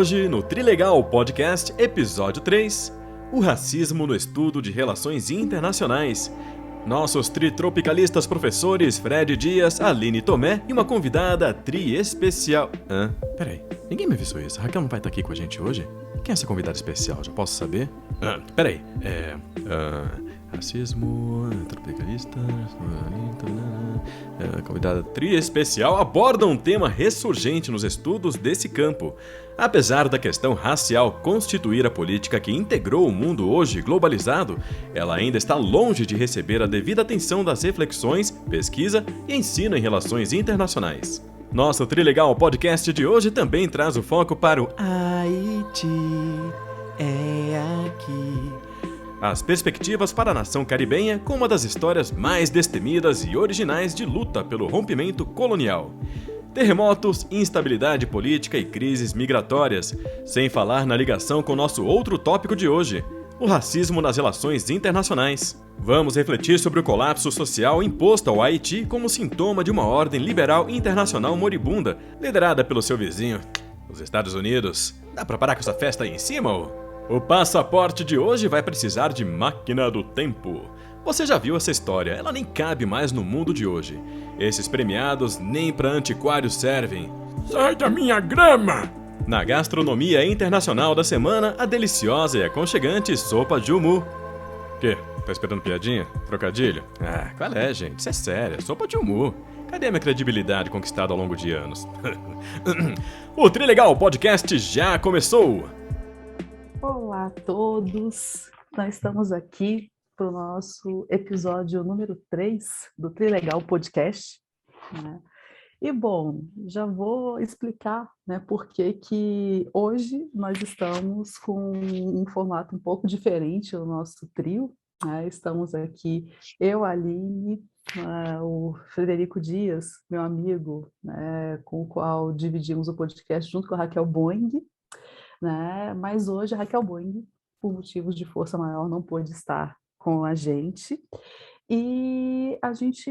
Hoje, no Trilegal Podcast, episódio 3, o racismo no estudo de relações internacionais. Nossos tritropicalistas professores Fred Dias, Aline Tomé e uma convidada especial. Peraí, ninguém me avisou isso. A Raquel não vai estar aqui com a gente hoje? Quem é essa convidada especial? Já posso saber? Peraí, racismo, tropicalista, convidada especial aborda um tema ressurgente nos estudos desse campo. Apesar da questão racial constituir a política que integrou o mundo hoje globalizado, ela ainda está longe de receber a devida atenção das reflexões, pesquisa e ensino em relações internacionais. Nosso Trilegal Podcast de hoje também traz o foco para o Haiti. É aqui. As perspectivas para a nação caribenha com uma das histórias mais destemidas e originais de luta pelo rompimento colonial. Terremotos, instabilidade política e crises migratórias, sem falar na ligação com nosso outro tópico de hoje, o racismo nas relações internacionais. Vamos refletir sobre o colapso social imposto ao Haiti como sintoma de uma ordem liberal internacional moribunda, liderada pelo seu vizinho, os Estados Unidos. Dá pra parar com essa festa aí em cima, ô? O passaporte de hoje vai precisar de máquina do tempo. Você já viu essa história, ela nem cabe mais no mundo de hoje. Esses premiados nem pra antiquários servem. Sai da minha grama! Na gastronomia internacional da semana, a deliciosa e aconchegante sopa de umu. Quê? Tá esperando piadinha? Trocadilho? Qual é, gente? Isso é sério, sopa de umu. Cadê a minha credibilidade conquistada ao longo de anos? O Trilegal Podcast já começou! Olá a todos, nós estamos aqui para o nosso episódio número 3 do Trilegal Podcast, né? E bom, já vou explicar, né, por que hoje nós estamos com um formato um pouco diferente no nosso trio, né? Estamos aqui, eu, a Aline, o Frederico Dias, meu amigo, né, com o qual dividimos o podcast junto com a Raquel Boing, né? Mas hoje a Raquel Boing, por motivos de força maior, não pôde estar com a gente. E a gente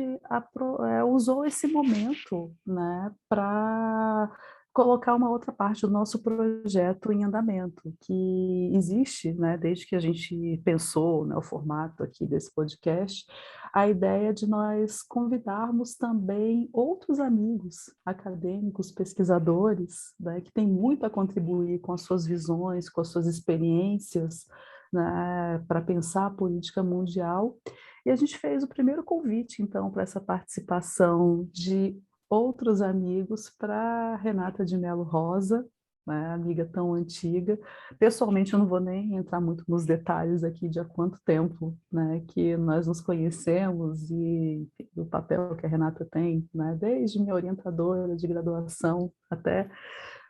usou esse momento, né, para colocar uma outra parte do nosso projeto em andamento, que existe, né, desde que a gente pensou, né, o formato aqui desse podcast, a ideia de nós convidarmos também outros amigos acadêmicos, pesquisadores, né, que têm muito a contribuir com as suas visões, com as suas experiências, né, para pensar a política mundial. E a gente fez o primeiro convite, então, para essa participação de outros amigos para Renata de Mello Rosa, né, amiga tão antiga. Pessoalmente, eu não vou nem entrar muito nos detalhes aqui de há quanto tempo, né, que nós nos conhecemos e o papel que a Renata tem, né, desde minha orientadora de graduação até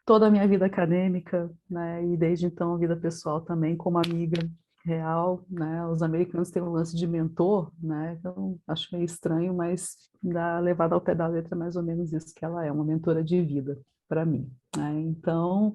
toda a minha vida acadêmica, né, e desde então a vida pessoal também como amiga real, né? Os americanos têm um lance de mentor, né? Então acho meio estranho, mas levada ao pé da letra é mais ou menos isso que ela é, uma mentora de vida para mim, né? Então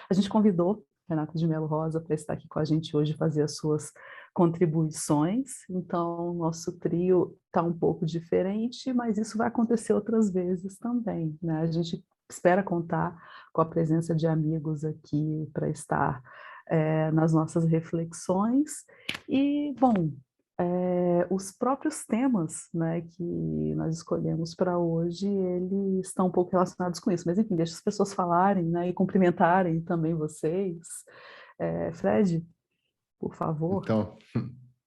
a gente convidou Renata de Mello Rosa para estar aqui com a gente hoje, fazer as suas contribuições. Então nosso trio está um pouco diferente, mas isso vai acontecer outras vezes também, né? A gente espera contar com a presença de amigos aqui para estar nas nossas reflexões. E, bom, os próprios temas, né, que nós escolhemos para hoje, eles estão um pouco relacionados com isso. Mas, enfim, deixa as pessoas falarem, né, e cumprimentarem também vocês. Fred, por favor. Então,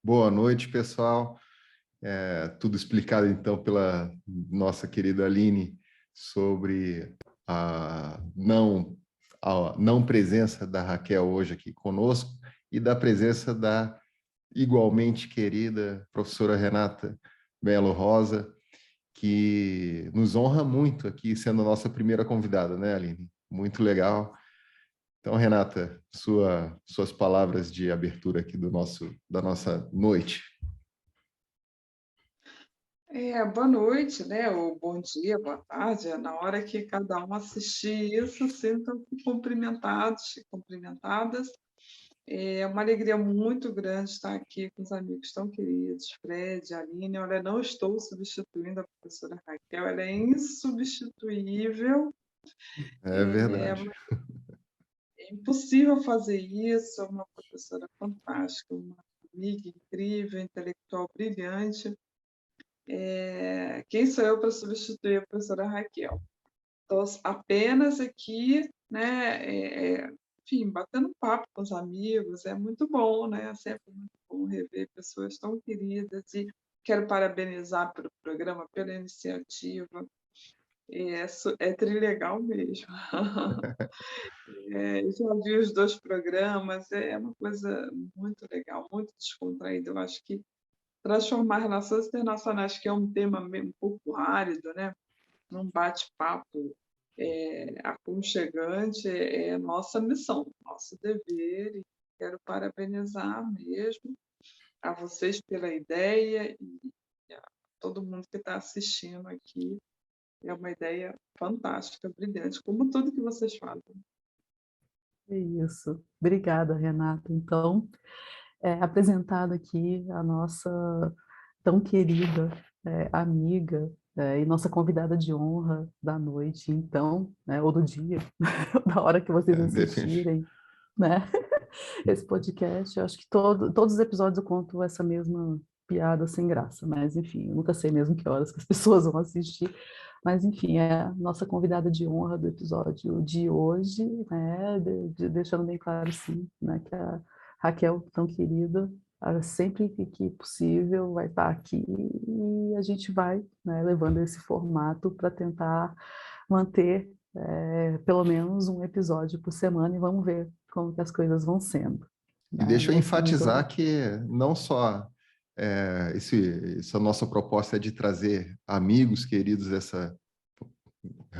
boa noite, pessoal. Tudo explicado, então, pela nossa querida Aline sobre a não presença da Raquel hoje aqui conosco e da presença da igualmente querida professora Renata Mello Rosa, que nos honra muito aqui, sendo a nossa primeira convidada, né, Aline? Muito legal. Então, Renata, suas palavras de abertura aqui da nossa noite. Boa noite, né? Ou bom dia, boa tarde, na hora que cada um assistir isso, sintam-se cumprimentados e cumprimentadas. É uma alegria muito grande estar aqui com os amigos tão queridos, Fred, Aline. Olha, não estou substituindo a professora Raquel, ela é insubstituível. É verdade. É impossível fazer isso, é uma professora fantástica, uma amiga incrível, intelectual brilhante. Quem sou eu para substituir a professora Raquel? Estou apenas aqui, né, enfim, batendo papo com os amigos, é muito bom, né? É sempre muito bom rever pessoas tão queridas e quero parabenizar pelo programa, pela iniciativa. É trilegal mesmo. Já vi os 2 programas, é uma coisa muito legal, muito descontraída. Eu acho que transformar relações internacionais, que é um tema um pouco árido, né, num bate-papo aconchegante, é nossa missão, nosso dever, e quero parabenizar mesmo a vocês pela ideia e a todo mundo que está assistindo aqui. É uma ideia fantástica, brilhante, como tudo que vocês fazem. É isso. Obrigada, Renata. Então, apresentada aqui a nossa tão querida amiga e nossa convidada de honra da noite, então, né, ou do dia, da hora que vocês Depende. assistirem, né, esse podcast. Eu acho que todos os episódios eu conto essa mesma piada sem graça, mas enfim, eu nunca sei mesmo que horas que as pessoas vão assistir. Mas, enfim, é a nossa convidada de honra do episódio de hoje, né, deixando bem claro, sim, né, que a Raquel, tão querida, sempre que possível vai estar aqui e a gente vai, né, levando esse formato para tentar manter pelo menos um episódio por semana e vamos ver como que as coisas vão sendo. E Né? deixa eu enfatizar Muito... que não só essa nossa proposta é de trazer amigos queridos dessa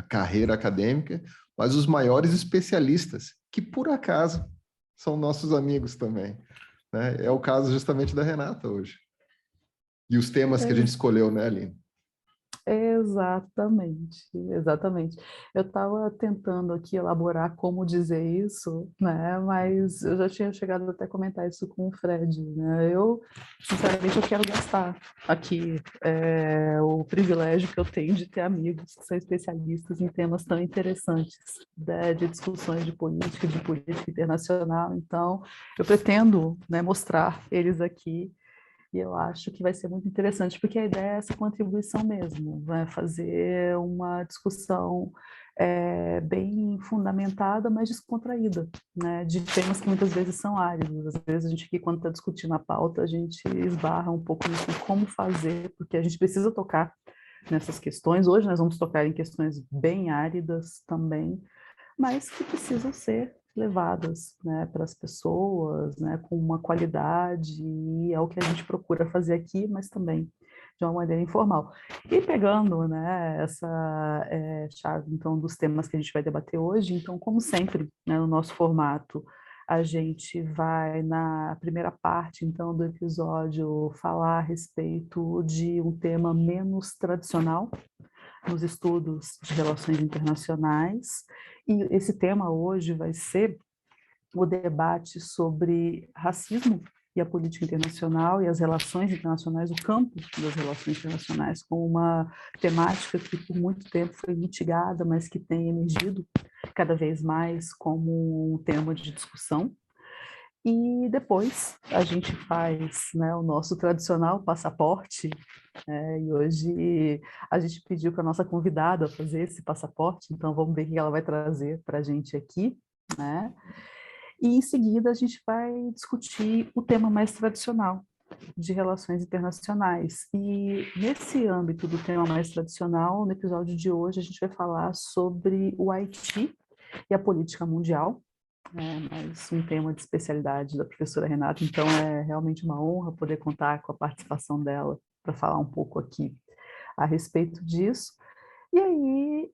carreira acadêmica, mas os maiores especialistas, que por acaso são nossos amigos também, né? É o caso justamente da Renata hoje. E os temas que a gente escolheu, né, Aline? Exatamente, exatamente. Eu estava tentando aqui elaborar como dizer isso, né? Mas eu já tinha chegado até a comentar isso com o Fred, né? Sinceramente, eu quero gastar aqui o privilégio que eu tenho de ter amigos que são especialistas em temas tão interessantes, né? De discussões de política internacional. Então, eu pretendo, né, mostrar eles aqui. E eu acho que vai ser muito interessante, porque a ideia é essa contribuição mesmo, vai fazer uma discussão bem fundamentada, mas descontraída, né? De temas que muitas vezes são áridos. Às vezes a gente aqui, quando está discutindo a pauta, a gente esbarra um pouco nisso, como fazer, porque a gente precisa tocar nessas questões. Hoje nós vamos tocar em questões bem áridas também, mas que precisam ser levadas, né, para as pessoas, né, com uma qualidade, e é o que a gente procura fazer aqui, mas também de uma maneira informal. E pegando, né, essa chave, então, dos temas que a gente vai debater hoje, então, como sempre, né, no nosso formato, a gente vai, na primeira parte, então, do episódio, falar a respeito de um tema menos tradicional nos estudos de relações internacionais, e esse tema hoje vai ser o debate sobre racismo e a política internacional e as relações internacionais, o campo das relações internacionais, como uma temática que por muito tempo foi mitigada, mas que tem emergido cada vez mais como um tema de discussão. E depois a gente faz, né, o nosso tradicional passaporte, e hoje a gente pediu para a nossa convidada fazer esse passaporte, então vamos ver o que ela vai trazer para a gente aqui, né? E em seguida a gente vai discutir o tema mais tradicional de relações internacionais. E nesse âmbito do tema mais tradicional, no episódio de hoje a gente vai falar sobre o Haiti e a política mundial, mais um tema de especialidade da professora Renata, então é realmente uma honra poder contar com a participação dela para falar um pouco aqui a respeito disso. E aí,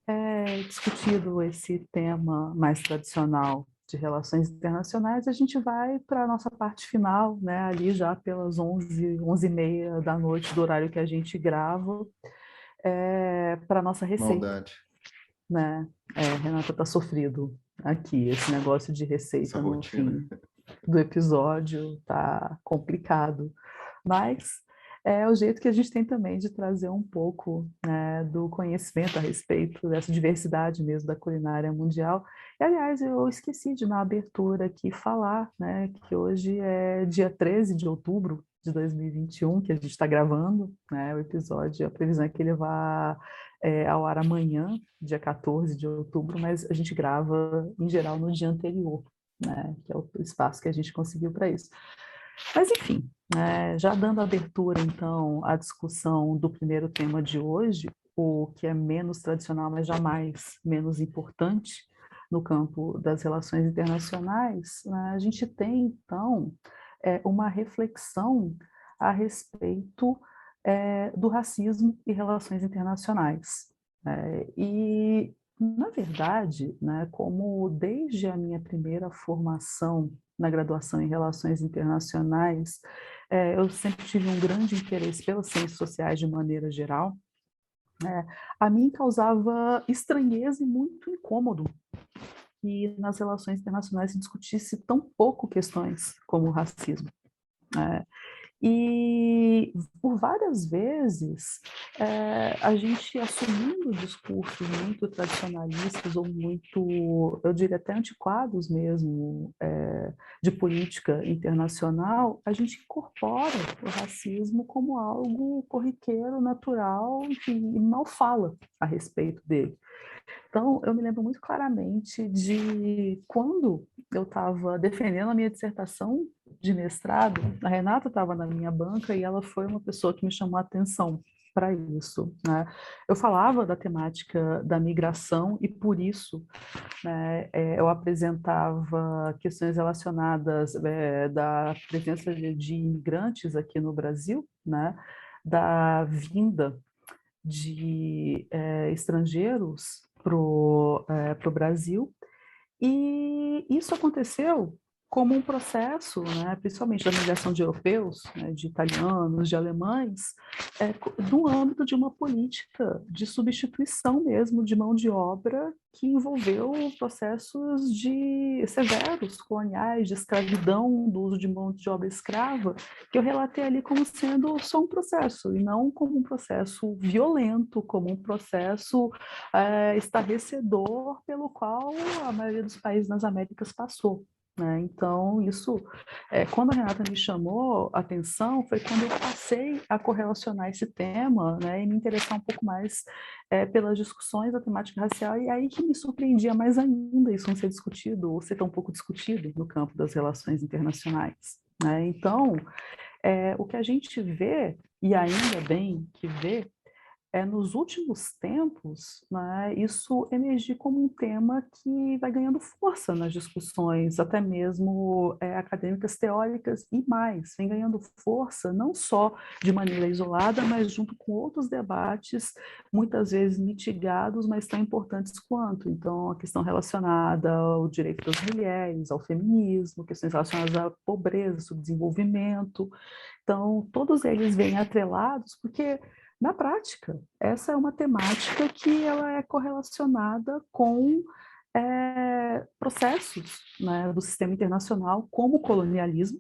discutido esse tema mais tradicional de relações internacionais, a gente vai para a nossa parte final, né, ali já pelas 11h30 da noite, do horário que a gente grava, para a nossa receita. Maldade. Né? Renata está sofrido aqui, esse negócio de receita no fim do episódio tá complicado, mas é o jeito que a gente tem também de trazer um pouco, né, do conhecimento a respeito dessa diversidade mesmo da culinária mundial. E, aliás, eu esqueci de, na abertura aqui, falar, né, que hoje é dia 13 de outubro de 2021, que a gente está gravando, né, o episódio, a previsão é que ele vá ao ar amanhã, dia 14 de outubro, mas a gente grava, em geral, no dia anterior, né, que é o espaço que a gente conseguiu para isso. Mas, enfim, já dando abertura, então, à discussão do primeiro tema de hoje, o que é menos tradicional, mas jamais menos importante no campo das relações internacionais, né, a gente tem, então, uma reflexão a respeito do racismo e relações internacionais. E, na verdade, né, como desde a minha primeira formação na graduação em Relações Internacionais, eu sempre tive um grande interesse pelas ciências sociais de maneira geral, a mim causava estranheza e muito incômodo que nas relações internacionais se discutisse tão pouco questões como o racismo. E por várias vezes a gente assumindo discursos muito tradicionalistas ou muito, eu diria até antiquados mesmo, de política internacional, a gente incorpora o racismo como algo corriqueiro, natural, enfim, e mal fala a respeito dele. Então, eu me lembro muito claramente de quando eu estava defendendo a minha dissertação de mestrado, a Renata estava na minha banca e ela foi uma pessoa que me chamou a atenção para isso, né? Eu falava da temática da migração e, por isso, né, eu apresentava questões relacionadas da presença de imigrantes aqui no Brasil, né, da vinda de estrangeiros para o Brasil, e isso aconteceu como um processo, né, principalmente da migração de europeus, né, de italianos, de alemães, no âmbito de uma política de substituição mesmo de mão de obra que envolveu processos severos, coloniais, de escravidão, do uso de mão de obra escrava, que eu relatei ali como sendo só um processo, e não como um processo violento, como um processo estarrecedor pelo qual a maioria dos países nas Américas passou. Então, isso, quando a Renata me chamou a atenção, foi quando eu passei a correlacionar esse tema, e me interessar um pouco mais pelas discussões da temática racial, e aí que me surpreendia mais ainda isso não ser discutido, ou ser tão pouco discutido no campo das relações internacionais. Então, o que a gente vê, e ainda bem que vê, nos últimos tempos, isso emergir como um tema que vai ganhando força nas discussões, até mesmo acadêmicas, teóricas e mais, vem ganhando força não só de maneira isolada, mas junto com outros debates, muitas vezes mitigados, mas tão importantes quanto. Então, a questão relacionada ao direito das mulheres, ao feminismo, questões relacionadas à pobreza, subdesenvolvimento. Então, todos eles vêm atrelados porque, na prática, essa é uma temática que ela é correlacionada com processos, do sistema internacional, como o colonialismo,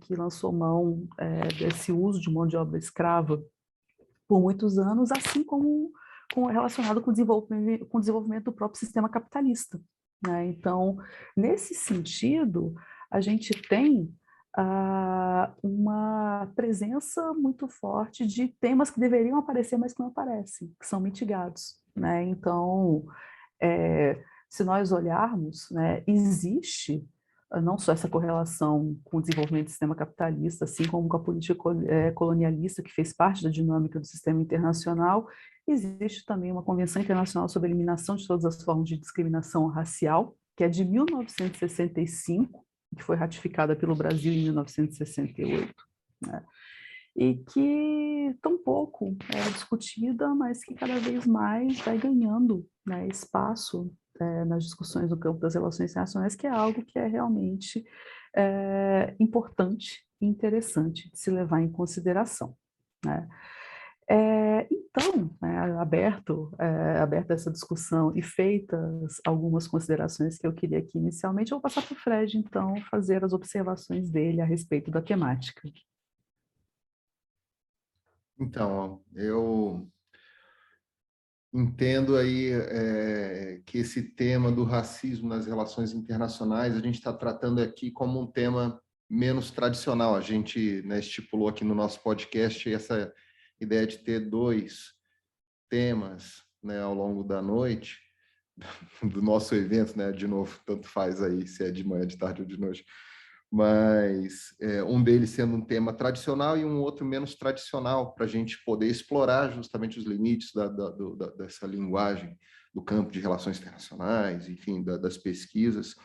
que lançou mão desse uso de mão de obra escrava por muitos anos, assim como relacionado com o desenvolvimento do próprio sistema capitalista. Então, nesse sentido, a gente tem uma presença muito forte de temas que deveriam aparecer, mas que não aparecem, que são mitigados. Então, se nós olharmos, existe não só essa correlação com o desenvolvimento do sistema capitalista, assim como com a política colonialista, que fez parte da dinâmica do sistema internacional, existe também uma Convenção Internacional sobre a Eliminação de Todas as Formas de Discriminação Racial, que é de 1965, que foi ratificada pelo Brasil em 1968, e que tão pouco é discutida, mas que cada vez mais vai ganhando espaço nas discussões do campo das relações internacionais, que é algo que é realmente importante e interessante de se levar em consideração. Então, aberta essa discussão e feitas algumas considerações que eu queria aqui inicialmente, eu vou passar para o Fred, então, fazer as observações dele a respeito da temática. Então, eu entendo aí que esse tema do racismo nas relações internacionais, a gente está tratando aqui como um tema menos tradicional. A gente, né, estipulou aqui no nosso podcast essa ideia de ter 2 temas, né, ao longo da noite, do nosso evento, né? De novo, tanto faz aí se é de manhã, de tarde ou de noite. Mas um deles sendo um tema tradicional e um outro menos tradicional, para a gente poder explorar justamente os limites dessa linguagem do campo de relações internacionais, enfim, das pesquisas.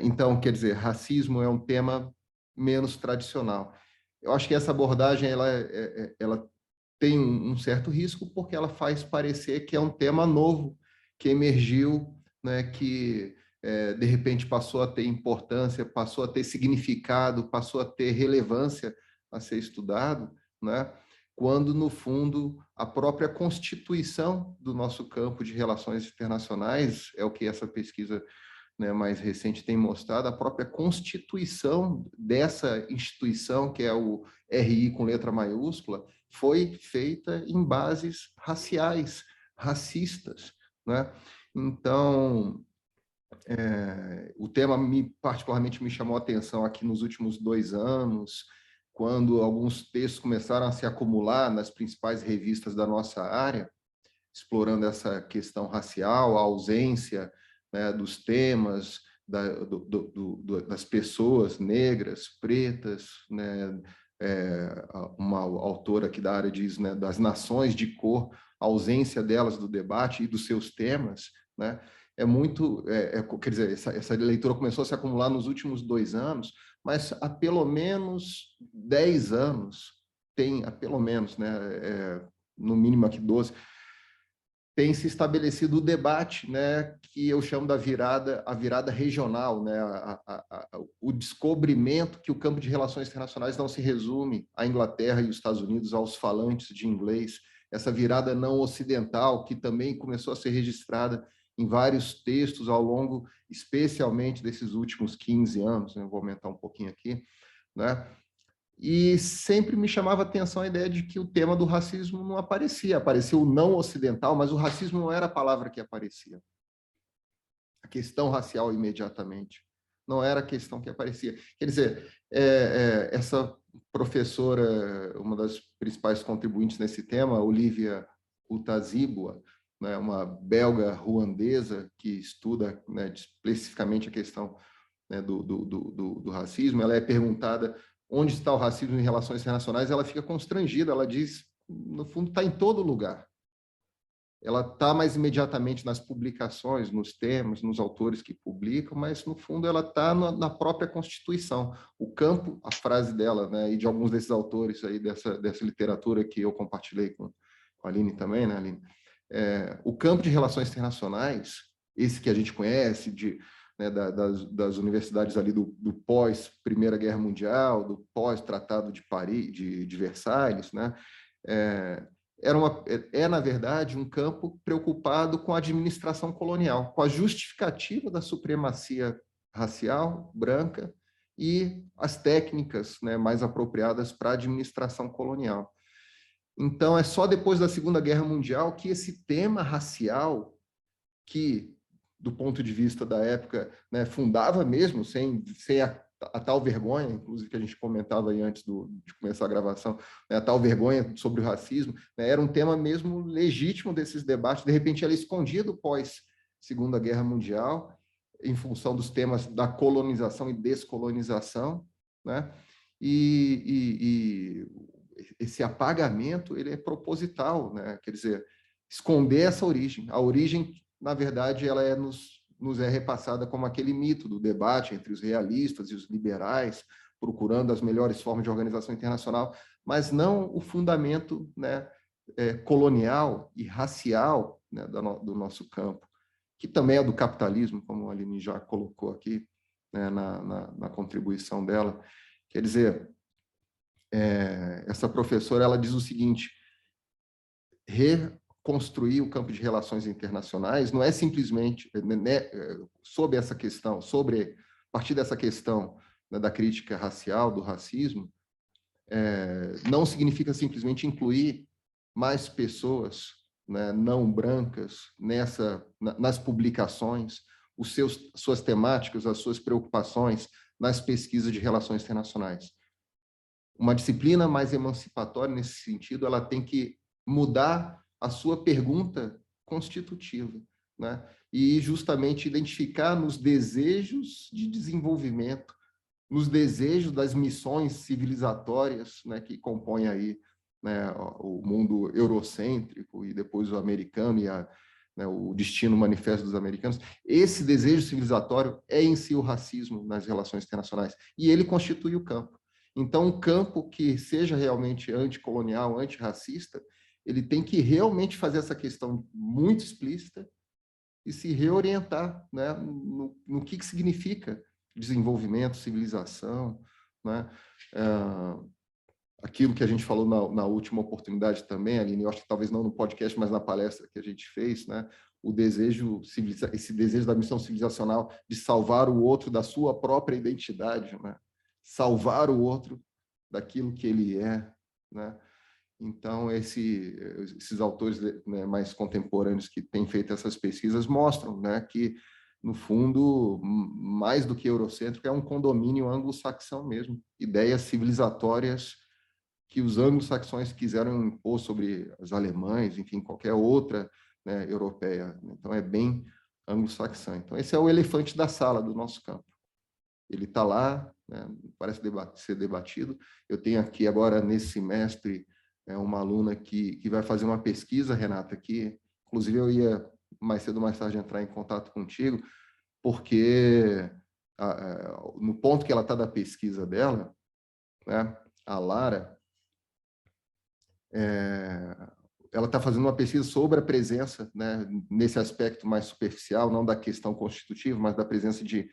Então, quer dizer, racismo é um tema menos tradicional. Eu acho que essa abordagem ela tem um certo risco porque ela faz parecer que é um tema novo que emergiu, né, que de repente passou a ter importância, passou a ter significado, passou a ter relevância a ser estudado, né? Quando, no fundo, a própria constituição do nosso campo de relações internacionais, é o que essa pesquisa, né, mais recente tem mostrado, a própria constituição dessa instituição, que é o RI com letra maiúscula, foi feita em bases raciais, racistas, né? Então, o tema particularmente me chamou a atenção aqui nos últimos 2 anos, quando alguns textos começaram a se acumular nas principais revistas da nossa área, explorando essa questão racial, a ausência, né, dos temas, das pessoas negras, pretas, né, uma autora aqui da área diz, né, das nações de cor, a ausência delas do debate e dos seus temas, né, quer dizer, essa leitura começou a se acumular nos últimos 2 anos, mas há pelo menos 10 anos, há pelo menos, né, no mínimo aqui 12, tem se estabelecido o debate, né, que eu chamo a virada regional, né, o descobrimento que o campo de relações internacionais não se resume à Inglaterra e os Estados Unidos, aos falantes de inglês, essa virada não ocidental, que também começou a ser registrada em vários textos ao longo, especialmente desses últimos 15 anos, né, eu vou aumentar um pouquinho aqui, né? E sempre me chamava a atenção a ideia de que o tema do racismo não aparecia. Aparecia o não ocidental, mas o racismo não era a palavra que aparecia. A questão racial imediatamente. Não era a questão que aparecia. Quer dizer, essa professora, uma das principais contribuintes nesse tema, Olivia Utazibua, né, uma belga ruandesa que estuda, né, especificamente a questão, né, do racismo, ela é perguntada onde está o racismo em relações internacionais, ela fica constrangida, ela diz, no fundo, está em todo lugar. Ela está mais imediatamente nas publicações, nos temas, nos autores que publicam, mas, no fundo, ela está na própria Constituição. O campo, a frase dela, né, e de alguns desses autores aí dessa literatura que eu compartilhei com a Aline também, né, Aline? O campo de relações internacionais, esse que a gente conhece, né, das universidades ali do pós-Primeira Guerra Mundial, do pós-Tratado de Paris, de Versalhes, né, na verdade, um campo preocupado com a administração colonial, com a justificativa da supremacia racial, branca, e as técnicas, né, mais apropriadas para a administração colonial. Então, é só depois da Segunda Guerra Mundial que esse tema racial, que do ponto de vista da época, né, fundava mesmo, sem a tal vergonha, inclusive que a gente comentava aí antes de começar a gravação, né, a tal vergonha sobre o racismo, né, era um tema mesmo legítimo desses debates, de repente ela é escondido pós-Segunda Guerra Mundial, em função dos temas da colonização e descolonização, né, e esse apagamento, ele é proposital, né, quer dizer, esconder essa origem. A origem, na verdade, ela nos é repassada como aquele mito do debate entre os realistas e os liberais, procurando as melhores formas de organização internacional, mas não o fundamento, né, colonial e racial, né, do nosso campo, que também é do capitalismo, como a Aline já colocou aqui, né, na contribuição dela. Quer dizer, essa professora, ela diz o seguinte: reconstruir o campo de relações internacionais não é simplesmente, né, sobre essa questão, a partir dessa questão, né, da crítica racial, do racismo, não significa simplesmente incluir mais pessoas, né, não brancas nas publicações, suas temáticas, as suas preocupações nas pesquisas de relações internacionais. Uma disciplina mais emancipatória nesse sentido, ela tem que mudar a sua pergunta constitutiva, né? E justamente identificar nos desejos de desenvolvimento, nos desejos das missões civilizatórias, né, que compõem aí, né, o mundo eurocêntrico e depois o americano e né, o destino manifesto dos americanos. Esse desejo civilizatório é em si o racismo nas relações internacionais e ele constitui o campo. Então, um campo que seja realmente anticolonial, antirracista, ele tem que realmente fazer essa questão muito explícita e se reorientar, né, no que significa desenvolvimento, civilização, né? Aquilo que a gente falou na última oportunidade também, Aline, eu acho que talvez não no podcast, mas na palestra que a gente fez, né? Esse desejo da missão civilizacional de salvar o outro da sua própria identidade, né? Salvar o outro daquilo que ele é, né? Então, esses autores, né, mais contemporâneos que têm feito essas pesquisas mostram, né, que, no fundo, mais do que eurocêntrico, é um condomínio anglo-saxão mesmo. Ideias civilizatórias que os anglo-saxões quiseram impor sobre os alemães, enfim, qualquer outra, né, europeia. Então, é bem anglo-saxão. Então, esse é o elefante da sala do nosso campo. Ele está lá, né, parece ser debatido. Eu tenho aqui agora, nesse semestre, uma aluna que vai fazer uma pesquisa, Renata, que, inclusive, eu ia mais cedo ou mais tarde entrar em contato contigo, porque no ponto que ela está da pesquisa dela, né, a Lara, ela está fazendo uma pesquisa sobre a presença, né, nesse aspecto mais superficial, não da questão constitutiva, mas da presença de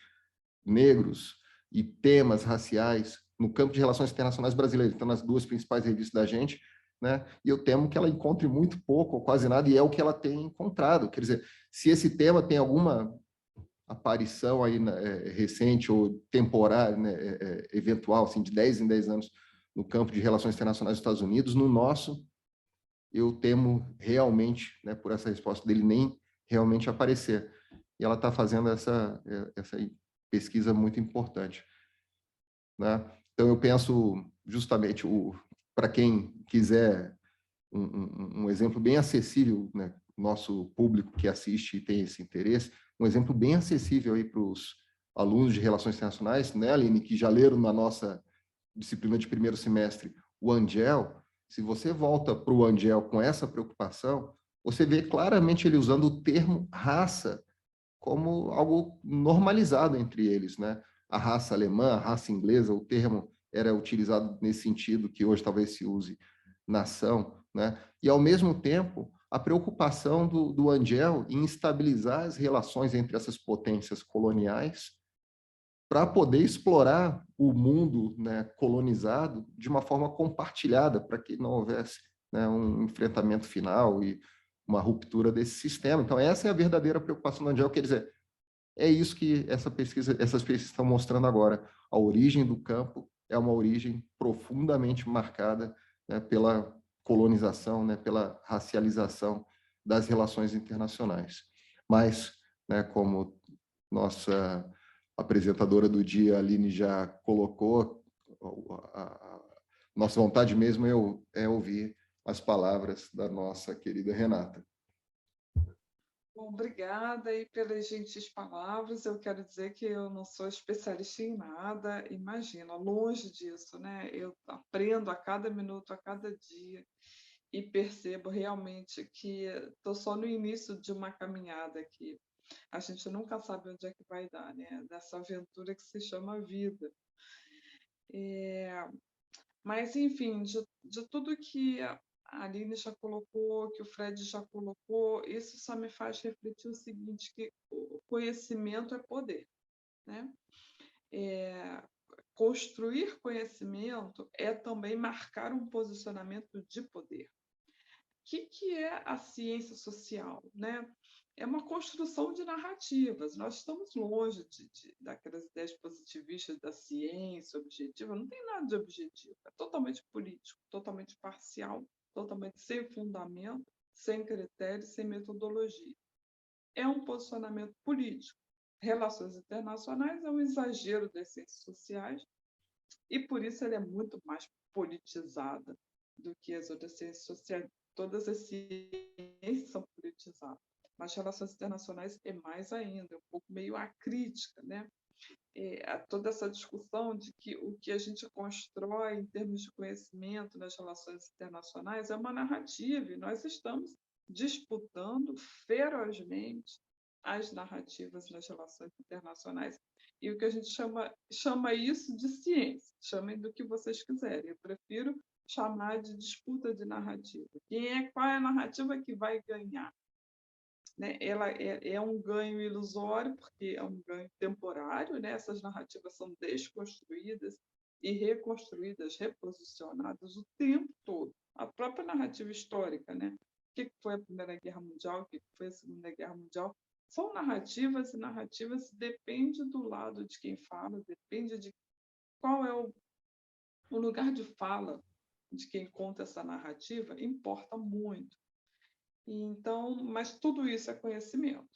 negros e temas raciais no campo de relações internacionais brasileiras. Então, nas duas principais revistas da gente, né? E eu temo que ela encontre muito pouco ou quase nada, e é o que ela tem encontrado. Quer dizer, se esse tema tem alguma aparição aí recente ou temporária, né, eventual, assim, de 10 em 10 anos no campo de relações internacionais dos Estados Unidos, no nosso, eu temo realmente, né, por essa resposta dele, nem realmente aparecer. E ela está fazendo essa pesquisa muito importante, né? Então, eu penso justamente, para quem quiser um exemplo bem acessível, né? Nosso público que assiste e tem esse interesse, um exemplo bem acessível aí para os alunos de Relações Internacionais, né, Aline, que já leram na nossa disciplina de primeiro semestre o Angel. Se você volta para o Angel com essa preocupação, você vê claramente ele usando o termo raça como algo normalizado entre eles, né? A raça alemã, a raça inglesa, o termo era utilizado nesse sentido que hoje talvez se use nação, né? E ao mesmo tempo a preocupação do Angel em estabilizar as relações entre essas potências coloniais para poder explorar o mundo, né, colonizado de uma forma compartilhada, para que não houvesse, né, um enfrentamento final e uma ruptura desse sistema. Então, essa é a verdadeira preocupação do Angel, quer dizer, é isso que essas pesquisas estão mostrando agora. A origem do campo é uma origem profundamente marcada, né, pela colonização, né, pela racialização das relações internacionais. Mas, né, como nossa apresentadora do dia, Aline, já colocou, a nossa vontade mesmo é ouvir as palavras da nossa querida Renata. Bom, obrigada aí pelas gentis palavras. Eu quero dizer que eu não sou especialista em nada, imagina, longe disso, né? Eu aprendo a cada minuto, a cada dia, e percebo realmente que estou só no início de uma caminhada que a gente nunca sabe onde é que vai dar, né? Dessa aventura que se chama vida. Mas, enfim, de tudo que a Aline já colocou, que o Fred já colocou, isso só me faz refletir o seguinte, que o conhecimento é poder, né? Construir conhecimento é também marcar um posicionamento de poder. que é a ciência social, né? É uma construção de narrativas. Nós estamos longe daquelas ideias positivistas da ciência objetiva. Não tem nada de objetivo. É totalmente político, totalmente parcial, totalmente sem fundamento, sem critérios, sem metodologia. É um posicionamento político. Relações internacionais é um exagero das ciências sociais e, por isso, ela é muito mais politizada do que as outras ciências sociais. Todas as ciências são politizadas, mas relações internacionais é mais ainda, é um pouco meio acrítica, né? Toda essa discussão de que o que a gente constrói em termos de conhecimento nas relações internacionais é uma narrativa, e nós estamos disputando ferozmente as narrativas nas relações internacionais. E o que a gente chama isso de ciência, chamem do que vocês quiserem. Eu prefiro chamar de disputa de narrativa. Qual é a narrativa que vai ganhar? Né? Ela é um ganho ilusório, porque é um ganho temporário, né? Essas narrativas são desconstruídas e reconstruídas, reposicionadas o tempo todo. A própria narrativa histórica, né? O que foi a Primeira Guerra Mundial, o que foi a Segunda Guerra Mundial, são narrativas, e narrativas depende do lado de quem fala, depende de qual é o lugar de fala de quem conta essa narrativa, importa muito. Então, mas tudo isso é conhecimento.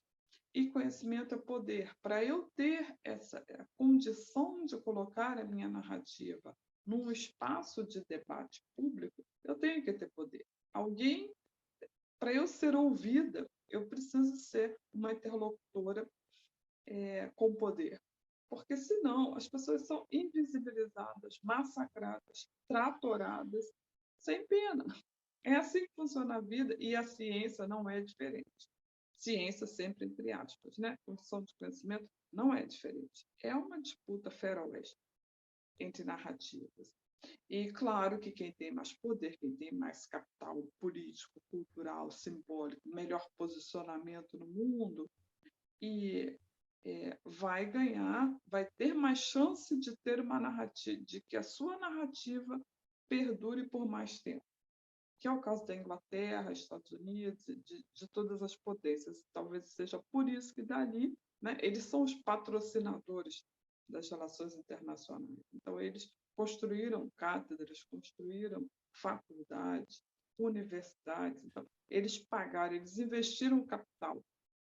E conhecimento é poder. Para eu ter essa condição de colocar a minha narrativa num espaço de debate público, eu tenho que ter poder. Para eu ser ouvida, eu preciso ser uma interlocutora com poder. Porque, senão, as pessoas são invisibilizadas, massacradas, tratoradas, sem pena. É assim que funciona a vida, e a ciência não é diferente. Ciência sempre entre aspas, né? Construção de conhecimento não é diferente. É uma disputa feroz entre narrativas. E claro que quem tem mais poder, quem tem mais capital político, cultural, simbólico, melhor posicionamento no mundo, e vai ganhar, vai ter mais chance de ter uma narrativa, de que a sua narrativa perdure por mais tempo, que é o caso da Inglaterra, Estados Unidos, de todas as potências. Talvez seja por isso que dali, né, eles são os patrocinadores das relações internacionais. Então, eles construíram cátedras, construíram faculdades, universidades. Então, eles pagaram, eles investiram capital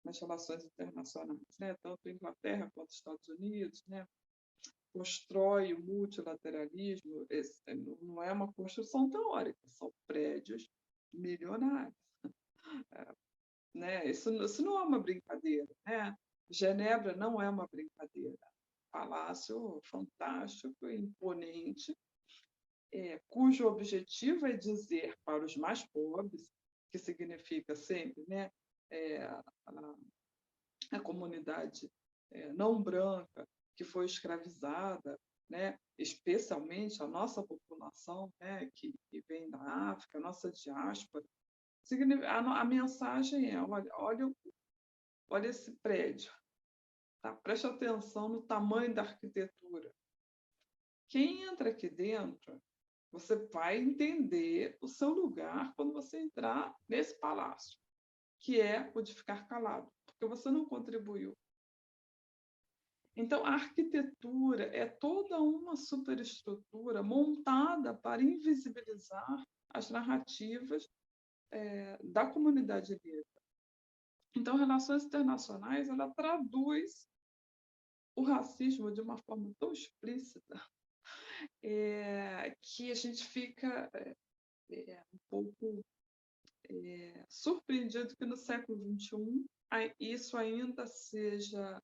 nas relações internacionais, né? Tanto a Inglaterra quanto os Estados Unidos, né? Constrói o multilateralismo, não é uma construção teórica, são prédios milionários. Né? Isso não é uma brincadeira. Né? Genebra não é uma brincadeira. Palácio fantástico, imponente, cujo objetivo é dizer para os mais pobres, que significa sempre, né, a comunidade não branca que foi escravizada, né, especialmente a nossa população, né, que vem da África, a nossa diáspora, a mensagem é: olha esse prédio, tá? Preste atenção no tamanho da arquitetura. Quem entra aqui dentro, você vai entender o seu lugar quando você entrar nesse palácio, que é o de ficar calado, porque você não contribuiu. Então, a arquitetura é toda uma superestrutura montada para invisibilizar as narrativas da comunidade negra. Então, relações internacionais, ela traduz o racismo de uma forma tão explícita que a gente fica um pouco surpreendido que no século XXI isso ainda seja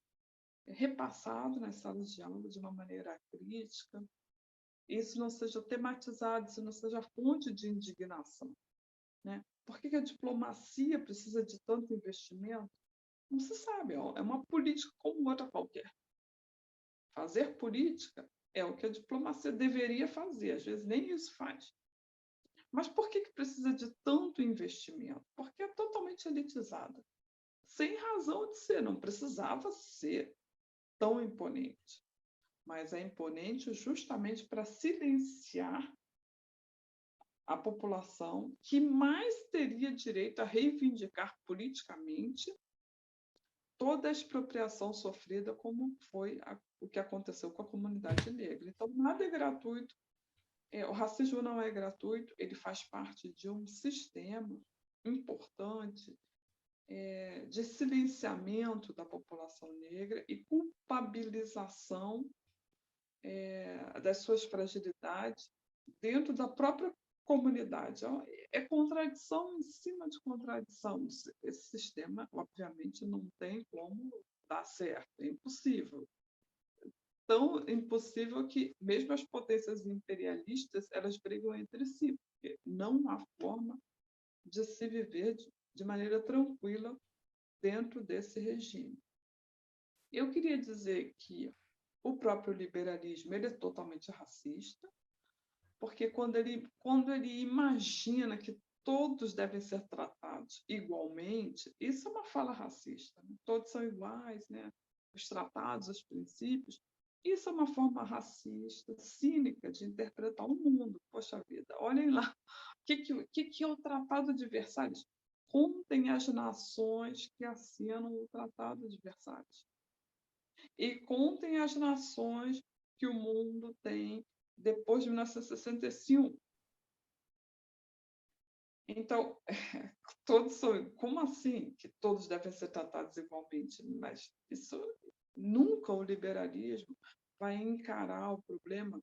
repassado nas salas de aula de uma maneira crítica, isso não seja tematizado, isso não seja fonte de indignação. Né? Por que a diplomacia precisa de tanto investimento? Não se sabe, é uma política como outra qualquer. Fazer política é o que a diplomacia deveria fazer, às vezes nem isso faz. Mas por que precisa de tanto investimento? Porque é totalmente elitizada. Sem razão de ser, não precisava ser tão imponente. Mas é imponente justamente para silenciar a população que mais teria direito a reivindicar politicamente toda a expropriação sofrida, como foi o que aconteceu com a comunidade negra. Então, nada é gratuito. O racismo não é gratuito, ele faz parte de um sistema importante de silenciamento da população negra e culpabilização das suas fragilidades dentro da própria comunidade. É contradição em cima de contradição. Esse sistema, obviamente, não tem como dar certo, é impossível. Tão impossível que mesmo as potências imperialistas elas brigam entre si, porque não há forma de se viver de maneira tranquila dentro desse regime. Eu queria dizer que o próprio liberalismo ele é totalmente racista, porque quando ele imagina que todos devem ser tratados igualmente, isso é uma fala racista. Né? Todos são iguais, né? Os tratados, os princípios. Isso é uma forma racista, cínica de interpretar o mundo. Poxa vida, olhem lá. O que é o Tratado de Versalhes? Contem as nações que assinam o Tratado de Versalhes. E contem as nações que o mundo tem depois de 1965. Então, todos são. Como assim que todos devem ser tratados igualmente? Mas isso nunca o liberalismo vai encarar o problema,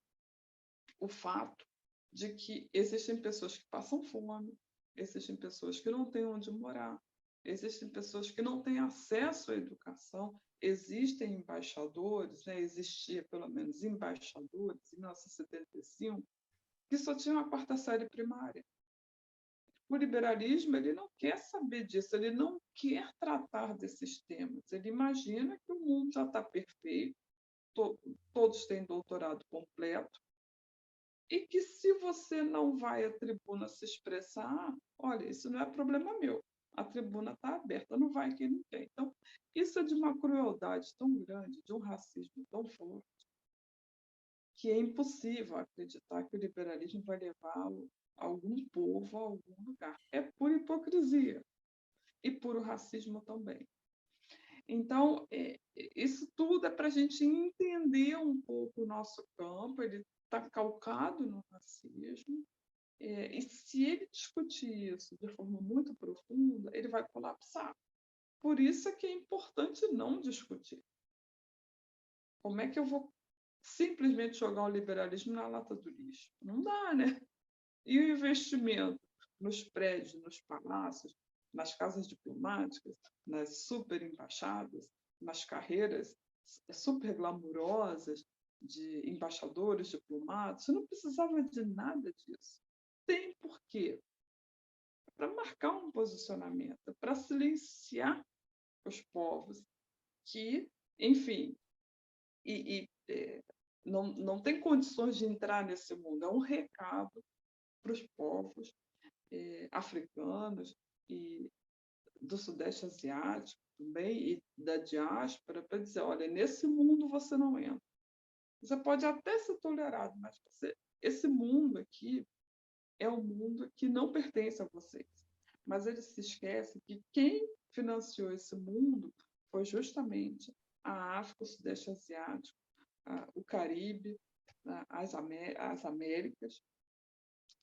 o fato de que existem pessoas que passam fome, existem pessoas que não têm onde morar, existem pessoas que não têm acesso à educação, existem embaixadores, né? Existia pelo menos embaixadores em 1975 que só tinham a quarta série primária. O liberalismo ele não quer saber disso, ele não quer tratar desses temas. Ele imagina que o mundo já está perfeito, todos têm doutorado completo, e que se você não vai à tribuna se expressar, olha, isso não é problema meu, a tribuna está aberta, não vai quem não quer. Então, isso é de uma crueldade tão grande, de um racismo tão forte, que é impossível acreditar que o liberalismo vai levar algum povo a algum lugar. É pura hipocrisia e puro racismo também. Então, isso tudo é para a gente entender um pouco o nosso campo, ele está calcado no racismo, e se ele discutir isso de forma muito profunda, ele vai colapsar. Por isso é que é importante não discutir. Como é que eu vou simplesmente jogar o liberalismo na lata do lixo? Não dá, né? E o investimento nos prédios, nos palácios, nas casas diplomáticas, nas super embaixadas, nas carreiras super glamurosas de embaixadores, diplomatas, não precisava de nada disso. Tem por quê? Para marcar um posicionamento, para silenciar os povos que, enfim, não tem condições de entrar nesse mundo. É um recado para os povos africanos e do Sudeste Asiático também, e da diáspora, para dizer, olha, nesse mundo você não entra. Você pode até ser tolerado, mas esse mundo aqui é um mundo que não pertence a vocês. Mas eles se esquecem que quem financiou esse mundo foi justamente a África, o Sudeste Asiático, o Caribe, as Américas.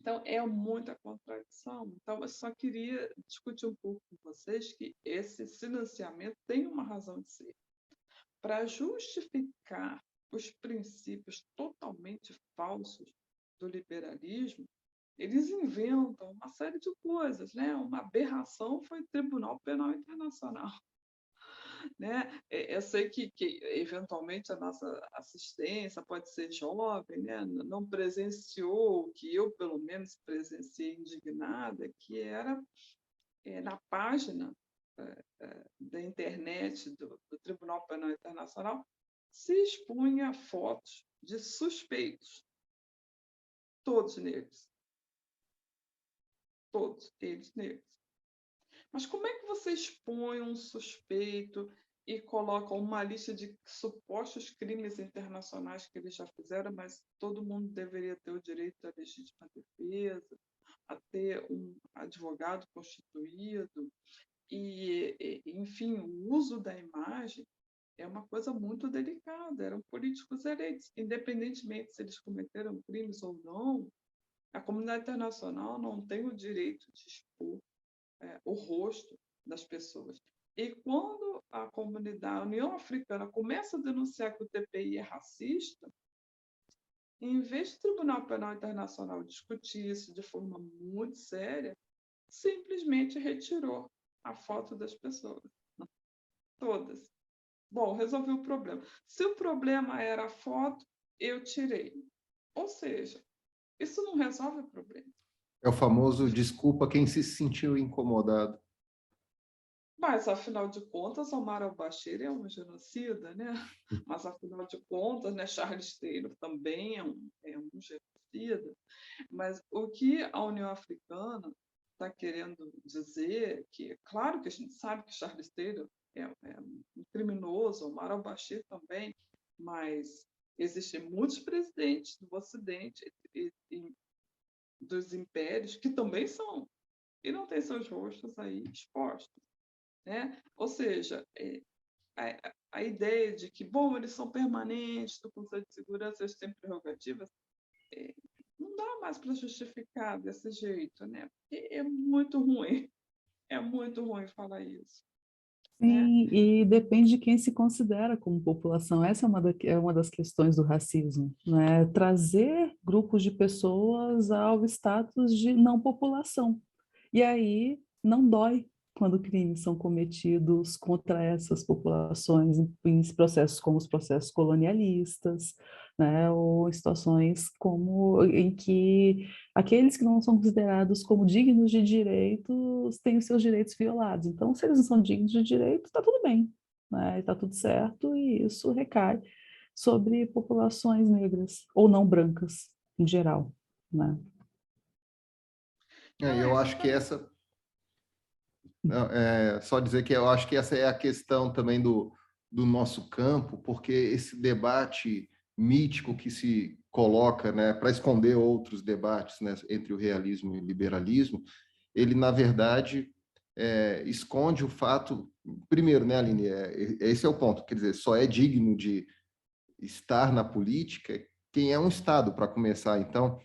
Então, é muita contradição. Então, eu só queria discutir um pouco com vocês que esse silenciamento tem uma razão de ser. Para justificar os princípios totalmente falsos do liberalismo, eles inventam uma série de coisas, né? Uma aberração foi o Tribunal Penal Internacional. Né? Eu sei que eventualmente a nossa assistência pode ser jovem, né? Não presenciou o que eu, pelo menos, presenciei indignada, que era na página da internet do Tribunal Penal Internacional, se expunha fotos de suspeitos, todos negros. Todos eles negros. Mas como é que você expõe um suspeito e coloca uma lista de supostos crimes internacionais que eles já fizeram, mas todo mundo deveria ter o direito à legítima defesa, a ter um advogado constituído, enfim, o uso da imagem é uma coisa muito delicada. Eram políticos eleitos, independentemente se eles cometeram crimes ou não, a comunidade internacional não tem o direito de expor o rosto das pessoas. E quando a União Africana começa a denunciar que o TPI é racista, em vez do Tribunal Penal Internacional discutir isso de forma muito séria, simplesmente retirou a foto das pessoas, todas. Bom, resolvi o problema. Se o problema era a foto, eu tirei. Ou seja, isso não resolve o problema. É o famoso desculpa quem se sentiu incomodado. Mas, afinal de contas, Omar al-Bashir é um genocida, né? Mas, afinal de contas, né, Charles Taylor também é um genocida. Mas o que a União Africana está querendo dizer que, claro que a gente sabe que Charles Taylor é um criminoso, Omar al-Bashir também, mas existem muitos presidentes do Ocidente e dos impérios que também são, e não têm seus rostos aí expostos. Né? Ou seja, a ideia de que, bom, eles são permanentes do Conselho de Segurança, eles têm prerrogativas, não dá mais para justificar desse jeito, né? Porque é muito ruim falar isso. Né? Sim, e depende de quem se considera como população. Essa é uma das questões do racismo, né? Trazer grupos de pessoas ao status de não população. E aí não dói quando crimes são cometidos contra essas populações em processos como os processos colonialistas, né? Ou em situações como em que aqueles que não são considerados como dignos de direitos têm os seus direitos violados. Então, se eles não são dignos de direito, está tudo bem, né? Está tudo certo e isso recai sobre populações negras ou não brancas em geral, né? Eu acho que essa... Não, só dizer que eu acho que essa é a questão também do nosso campo, porque esse debate mítico que se coloca, né, para esconder outros debates, né, entre o realismo e o liberalismo, ele, na verdade, esconde o fato... Primeiro, né, Aline, esse é o ponto, quer dizer, só é digno de estar na política quem é um Estado, para começar. Então,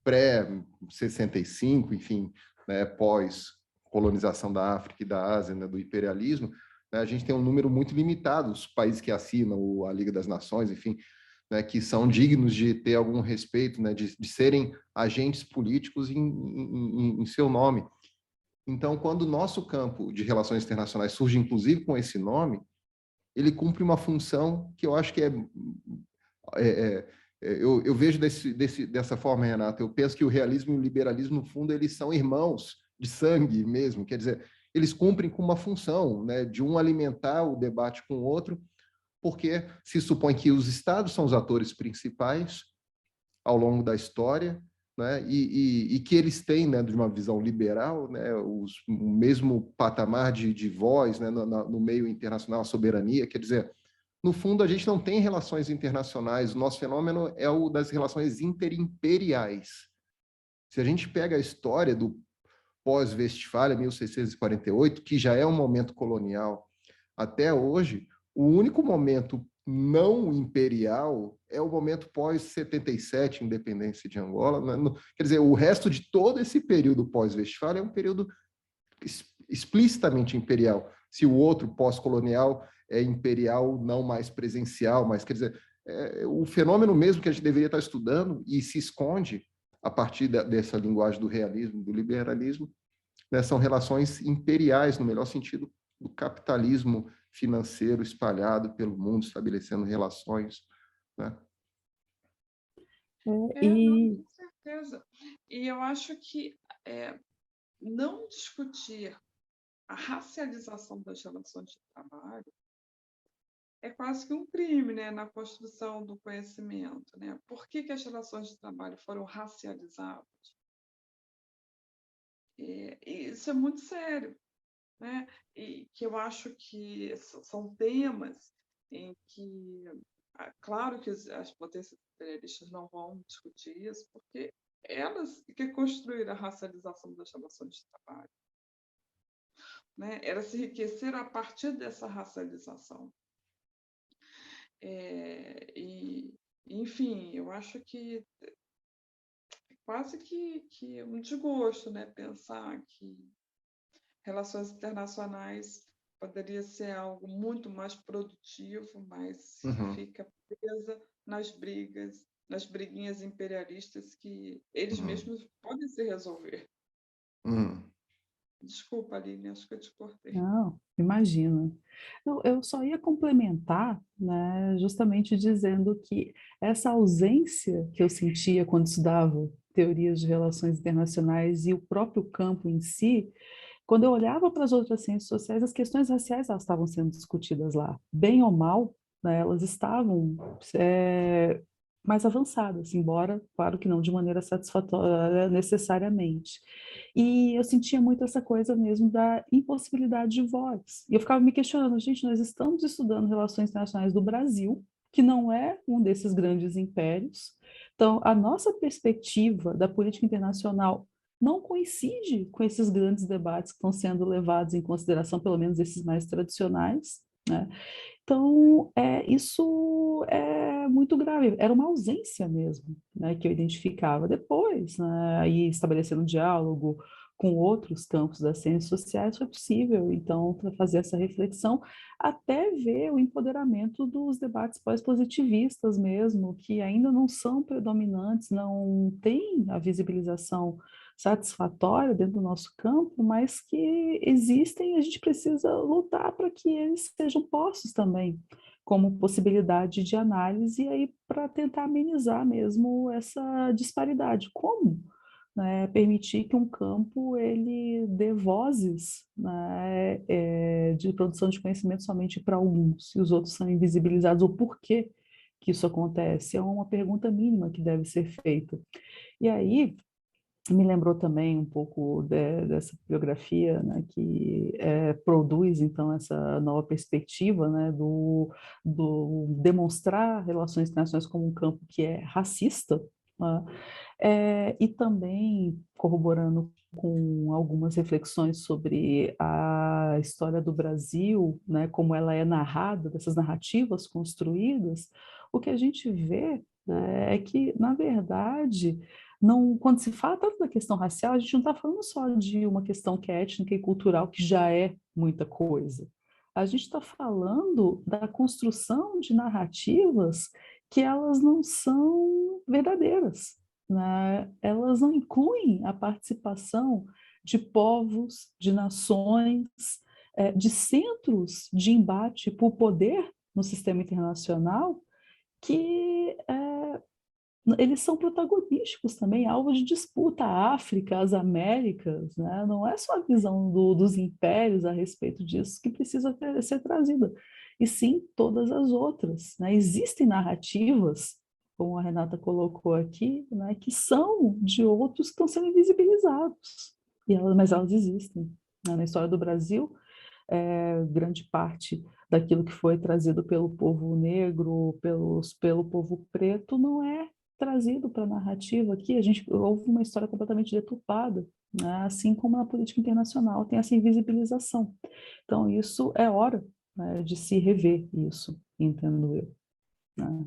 pré-65, enfim, né, pós-colonização da África e da Ásia, né, do imperialismo, né, a gente tem um número muito limitado, os países que assinam a Liga das Nações, enfim, né, que são dignos de ter algum respeito, né, de serem agentes políticos em seu nome. Então, quando o nosso campo de relações internacionais surge, inclusive, com esse nome, ele cumpre uma função que eu acho que eu vejo dessa forma, Renata. Eu penso que o realismo e o liberalismo, no fundo, eles são irmãos de sangue mesmo. Quer dizer, eles cumprem com uma função, né, de um alimentar o debate com o outro, porque se supõe que os estados são os atores principais ao longo da história, né, e que eles têm, né, de uma visão liberal, né, o mesmo patamar de voz, né, no meio internacional, a soberania. Quer dizer, no fundo, a gente não tem relações internacionais, o nosso fenômeno é o das relações interimperiais. Se a gente pega a história do pós-Westfália, 1648, que já é um momento colonial, até hoje, o único momento não imperial é o momento pós-77, independência de Angola. Quer dizer, o resto de todo esse período pós-Westfália é um período explicitamente imperial. Se o outro pós-colonial é imperial, não mais presencial, mas, quer dizer, o fenômeno mesmo que a gente deveria estar estudando e se esconde a partir dessa linguagem do realismo, do liberalismo, né, são relações imperiais, no melhor sentido do capitalismo financeiro espalhado pelo mundo, estabelecendo relações, né? É, Não, e com certeza. E eu acho que não discutir a racialização das relações de trabalho é quase que um crime, né, na construção do conhecimento, né? Por que as relações de trabalho foram racializadas? E isso é muito sério, né? E que eu acho que são temas em que, claro que as potências imperialistas não vão discutir isso, porque elas que construíram a racialização das relações de trabalho, né? Era se enriquecer a partir dessa racialização. Enfim, eu acho que quase que um desgosto, né? Pensar que relações internacionais poderia ser algo muito mais produtivo, mas fica presa nas briguinhas imperialistas que eles mesmos podem se resolver. Desculpa, Aline, acho que eu te cortei. Não, imagina. Eu só ia complementar, né, justamente dizendo que essa ausência que eu sentia quando estudava teorias de relações internacionais e o próprio campo em si, quando eu olhava para as outras ciências sociais, as questões raciais elas estavam sendo discutidas lá, bem ou mal, né, elas estavam mais avançadas, embora, claro que não de maneira satisfatória necessariamente. E eu sentia muito essa coisa mesmo da impossibilidade de voz. E eu ficava me questionando, gente, nós estamos estudando relações internacionais do Brasil, que não é um desses grandes impérios. Então, a nossa perspectiva da política internacional não coincide com esses grandes debates que estão sendo levados em consideração, pelo menos esses mais tradicionais, né? Então, isso é muito grave. Era uma ausência mesmo, né, que eu identificava depois, né, aí estabelecendo um diálogo com outros campos das ciências sociais foi possível, então, para fazer essa reflexão, até ver o empoderamento dos debates pós-positivistas mesmo, que ainda não são predominantes, não têm a visibilização satisfatória dentro do nosso campo, mas que existem e a gente precisa lutar para que eles sejam postos também como possibilidade de análise e aí para tentar amenizar mesmo essa disparidade. Como? Né, permitir que um campo ele dê vozes, né, de produção de conhecimento somente para alguns e os outros são invisibilizados, o porquê que isso acontece? É uma pergunta mínima que deve ser feita. E aí, me lembrou também um pouco dessa biografia, né, que produz então essa nova perspectiva, né, do demonstrar relações internacionais como um campo que é racista, né, e também corroborando com algumas reflexões sobre a história do Brasil, né, como ela é narrada, dessas narrativas construídas, o que a gente vê, né, é que, na verdade, não, quando se fala tanto da questão racial, a gente não está falando só de uma questão que é étnica e cultural, que já é muita coisa. A gente está falando da construção de narrativas que elas não são verdadeiras, né? Elas não incluem a participação de povos, de nações, de centros de embate por poder no sistema internacional que eles são protagonísticos também, alvo de disputa. A África, as Américas, né? Não é só a visão dos impérios a respeito disso que precisa ser trazida, e sim todas as outras. Né? Existem narrativas, como a Renata colocou aqui, né, que são de outros que estão sendo invisibilizados, mas elas existem. Né? Na história do Brasil, grande parte daquilo que foi trazido pelo povo negro, pelo povo preto, não é trazido para a narrativa aqui. Houve uma história completamente deturpada, né? Assim como na política internacional tem essa invisibilização. Então, isso é hora, né, de se rever isso, entendo eu. Né?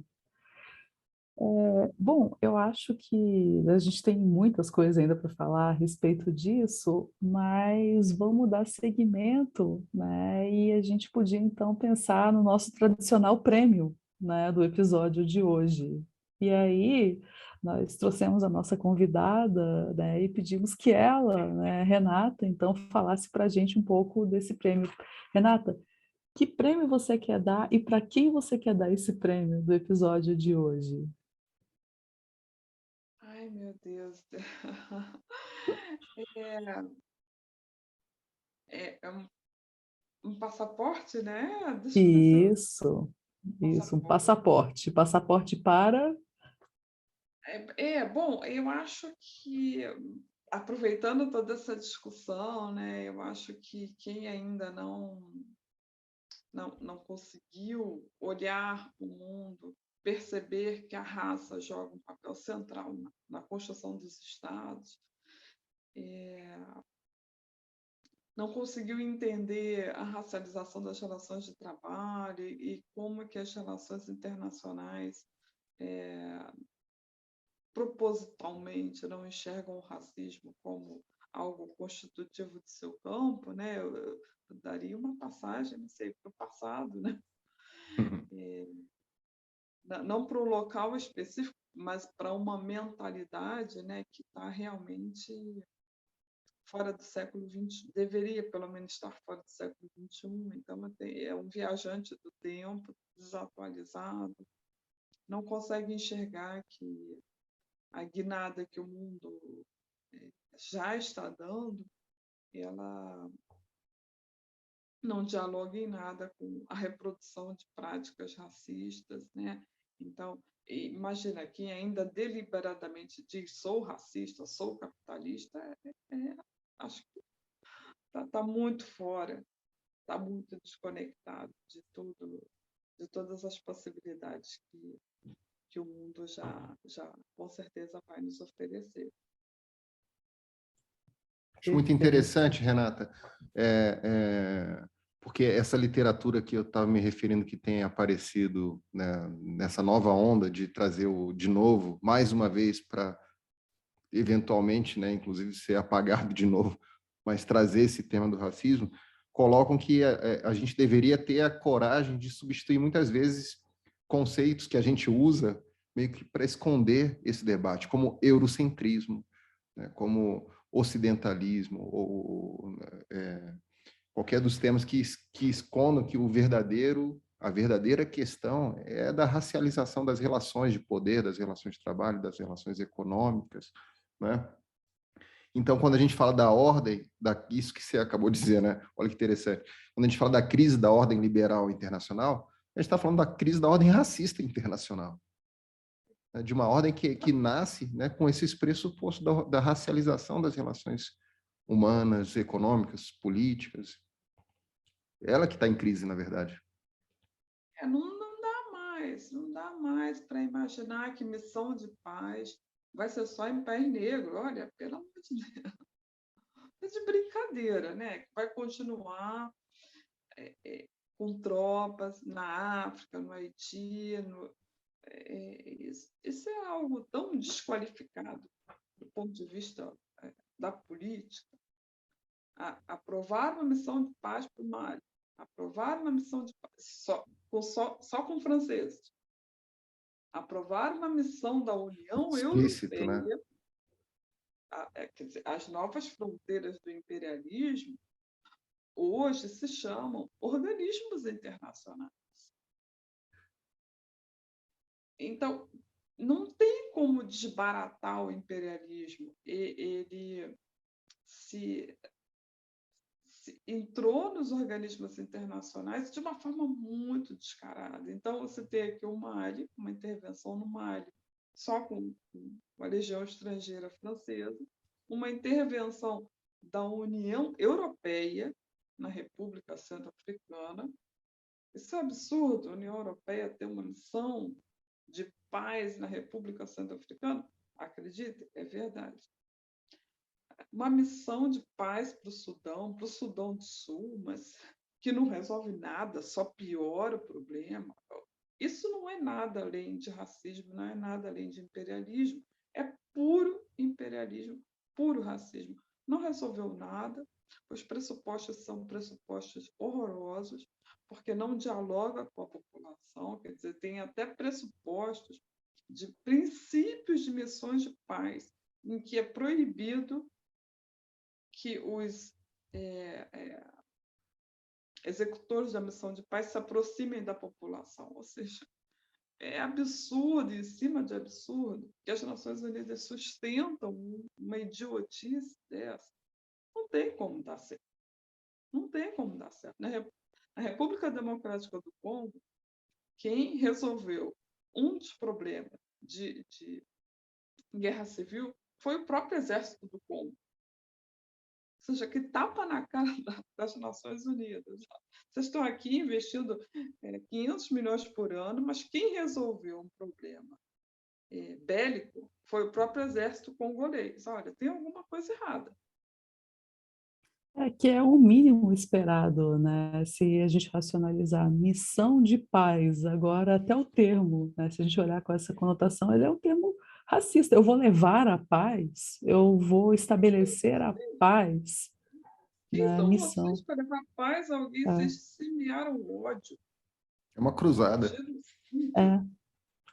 Bom, eu acho que a gente tem muitas coisas ainda para falar a respeito disso, mas vamos dar seguimento, né? E a gente podia então pensar no nosso tradicional prêmio, né, do episódio de hoje. E aí nós trouxemos a nossa convidada, né, e pedimos que ela, né, Renata, então falasse para a gente um pouco desse prêmio. Renata, que prêmio você quer dar e para quem você quer dar esse prêmio do episódio de hoje? Ai, meu Deus. É, é um passaporte, né? Deixa eu ver se eu... Isso, um Passaporte. passaporte. Passaporte para. Bom, eu acho que, aproveitando toda essa discussão, né, eu acho que quem ainda não conseguiu olhar o mundo perceber que a raça joga um papel central na construção dos estados, não conseguiu entender a racialização das relações de trabalho e como que as relações internacionais propositalmente não enxergam o racismo como algo constitutivo de seu campo, né? Eu daria uma passagem, não sei, para o passado, né? Não para um local específico, mas para uma mentalidade, né, que está realmente fora do século XX, deveria pelo menos estar fora do século XXI. Então, é um viajante do tempo, desatualizado, não consegue enxergar que a guinada que o mundo já está dando, ela não dialoga em nada com a reprodução de práticas racistas, né? Então, imagina, quem ainda deliberadamente diz sou racista, sou capitalista, acho que está muito fora, está muito desconectado de tudo, de todas as possibilidades que o mundo já com certeza vai nos oferecer. Acho muito interessante, Renata, porque essa literatura que eu estava me referindo que tem aparecido, né, nessa nova onda de trazer de novo, mais uma vez, para eventualmente, né, inclusive ser apagado de novo, mas trazer esse tema do racismo, colocam que a gente deveria ter a coragem de substituir muitas vezes conceitos que a gente usa meio que para esconder esse debate, como eurocentrismo, né, como ocidentalismo, ou qualquer dos temas que escondam que a verdadeira questão é da racialização das relações de poder, das relações de trabalho, das relações econômicas, né? Então, quando a gente fala da ordem, isso que você acabou de dizer, né? Olha que interessante. Quando a gente fala da crise da ordem liberal internacional, a gente está falando da crise da ordem racista internacional, né? De uma ordem que nasce, né, com esse pressuposto da racialização das relações humanas, econômicas, políticas. Ela que está em crise, na verdade. Não dá mais para imaginar que missão de paz vai ser só em pé negro. Olha, pelo amor de Deus. É de brincadeira, né? Vai continuar com tropas na África, no Haiti. Isso é algo tão desqualificado do ponto de vista da política. Aprovar uma missão de paz para o Mali, aprovar uma missão de paz só com franceses, aprovar uma missão da União Explícito, Europeia, né? Quer dizer, as novas fronteiras do imperialismo hoje se chamam organismos internacionais. Então, não tem como desbaratar o imperialismo. Ele se entrou nos organismos internacionais de uma forma muito descarada. Então, você tem aqui o Mali, uma intervenção no Mali, só com a legião estrangeira francesa, uma intervenção da União Europeia na República Centro-Africana. Isso é absurdo, a União Europeia ter uma missão de paz na República Centro-Africana? Acredite, é verdade. Uma missão de paz para o Sudão do Sul, mas que não resolve nada, só piora o problema. Isso não é nada além de racismo, não é nada além de imperialismo. É puro imperialismo, puro racismo. Não resolveu nada, os pressupostos são pressupostos horrorosos, porque não dialoga com a população, quer dizer, tem até pressupostos de princípios de missões de paz, em que é proibido que os executores da missão de paz se aproximem da população. Ou seja, é absurdo, em cima de absurdo, que as Nações Unidas sustentam uma idiotice dessa. Não tem como dar certo. Não tem como dar certo. Na República Democrática do Congo, quem resolveu um dos problemas de guerra civil foi o próprio exército do Congo. seja, que tapa na cara das Nações Unidas. Vocês estão aqui investindo 500 milhões por ano, mas quem resolveu um problema bélico foi o próprio exército congolês. Olha, tem alguma coisa errada. É que é o mínimo esperado, né? Se a gente racionalizar missão de paz, agora até o termo, né? Se a gente olhar com essa conotação, ele é um termo racista. Eu vou levar a paz, eu vou estabelecer a paz, Quem né? são Missão. vocês para levar paz a alguém? É, Vocês semearam o ódio, É uma cruzada. genocídio. é,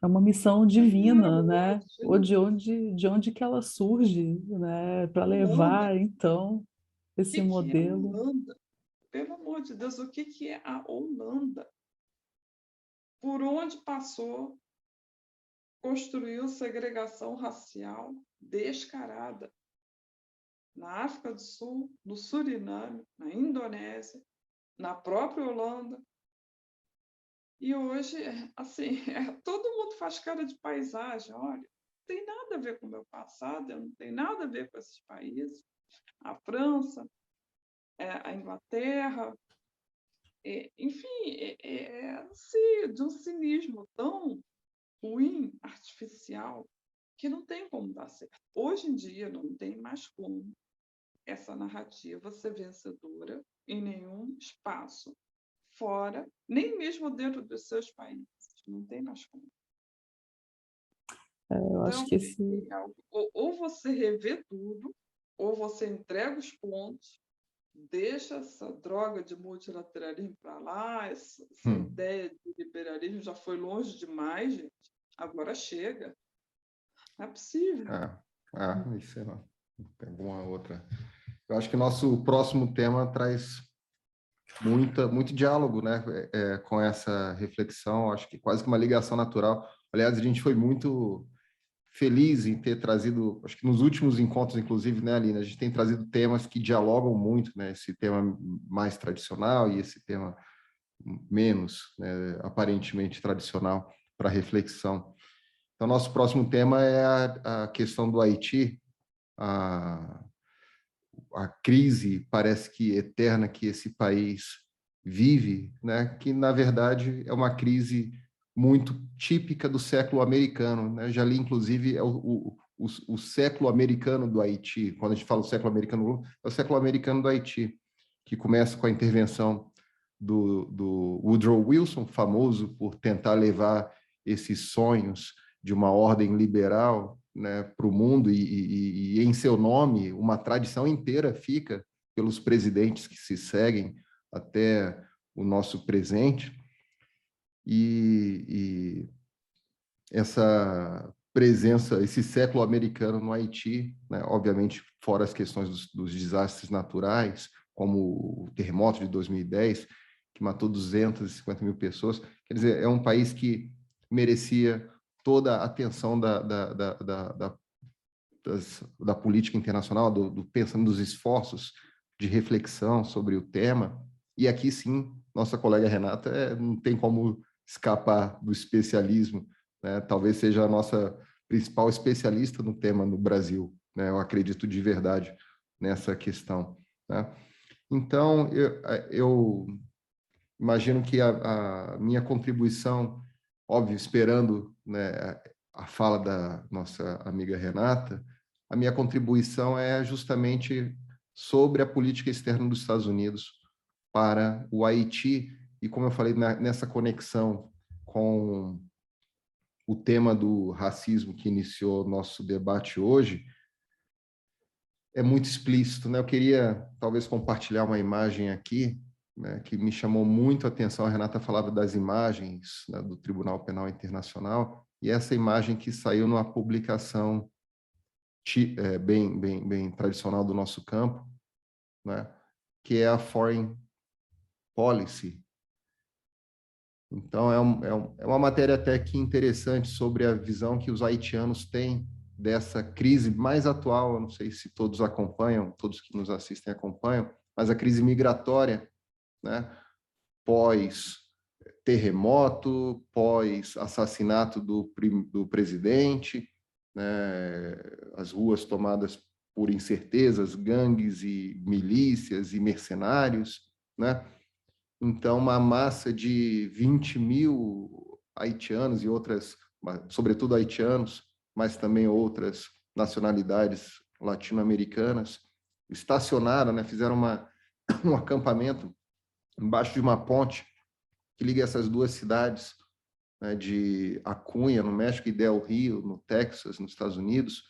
é uma missão Semearam divina, o né? ódio, Ou genocídio. de onde que ela surge, né? Para Holanda. levar, então, O esse que é a modelo. Holanda? Pelo amor de Deus, o que é a Holanda? Por onde passou, construiu segregação racial descarada. Na África do Sul, no Suriname, na Indonésia, na própria Holanda. E hoje, assim, todo mundo faz cara de paisagem. Olha, não tem nada a ver com o meu passado, não tem nada a ver com esses países. A França, a Inglaterra, enfim, de um cinismo tão ruim, artificial, que não tem como dar certo. Hoje em dia, não tem mais como essa narrativa ser vencedora em nenhum espaço fora, nem mesmo dentro dos seus países. Não tem mais como. Eu acho Então, que esse. ou você revê tudo, ou você entrega os pontos, deixa essa droga de multilateralismo para lá, essa ideia de liberalismo já foi longe demais, gente. Agora chega. Não é possível. Isso é alguma outra. Eu acho que o nosso próximo tema traz muito diálogo, né, com essa reflexão. Acho que quase que uma ligação natural. Aliás, a gente foi muito feliz em ter trazido, acho que nos últimos encontros, inclusive, né, Aline, a gente tem trazido temas que dialogam muito, né, esse tema mais tradicional e esse tema menos, né, aparentemente tradicional para reflexão. Então, nosso próximo tema é a questão do Haiti, a crise parece que eterna que esse país vive, né, que na verdade é uma crise muito típica do século americano, né? Já li, inclusive, é o século americano do Haiti. Quando a gente fala o século americano, é o século americano do Haiti, que começa com a intervenção do Woodrow Wilson, famoso por tentar levar esses sonhos de uma ordem liberal, né, para o mundo, e em seu nome uma tradição inteira fica pelos presidentes que se seguem até o nosso presente. E essa presença, esse século americano no Haiti, né, obviamente fora as questões dos desastres naturais, como o terremoto de 2010, que matou 250 mil pessoas. Quer dizer, é um país que merecia toda a atenção da política internacional, pensando nos esforços de reflexão sobre o tema. E aqui, sim, nossa colega Renata não tem como escapar do especialismo, né? Talvez seja a nossa principal especialista no tema no Brasil, né? Eu acredito de verdade nessa questão, né? Então, eu imagino que a minha contribuição, óbvio, esperando, né, a fala da nossa amiga Renata, a minha contribuição é justamente sobre a política externa dos Estados Unidos para o Haiti, e como eu falei, nessa conexão com o tema do racismo que iniciou nosso debate hoje, é muito explícito, né? Eu queria, talvez, compartilhar uma imagem aqui, né, que me chamou muito a atenção. A Renata falava das imagens, né, do Tribunal Penal Internacional, e essa imagem que saiu numa publicação bem tradicional do nosso campo, né, que é a Foreign Policy. Então, é uma matéria até que interessante sobre a visão que os haitianos têm dessa crise mais atual. Eu não sei se todos acompanham, todos que nos assistem acompanham, mas a crise migratória, né, pós-terremoto, pós-assassinato do presidente, né, as ruas tomadas por incertezas, gangues e milícias e mercenários, né? Então, uma massa de 20 mil haitianos e outras, sobretudo haitianos, mas também outras nacionalidades latino-americanas, estacionaram, né? Fizeram um acampamento embaixo de uma ponte que liga essas duas cidades, né, de Acunha, no México, e Del Rio, no Texas, nos Estados Unidos,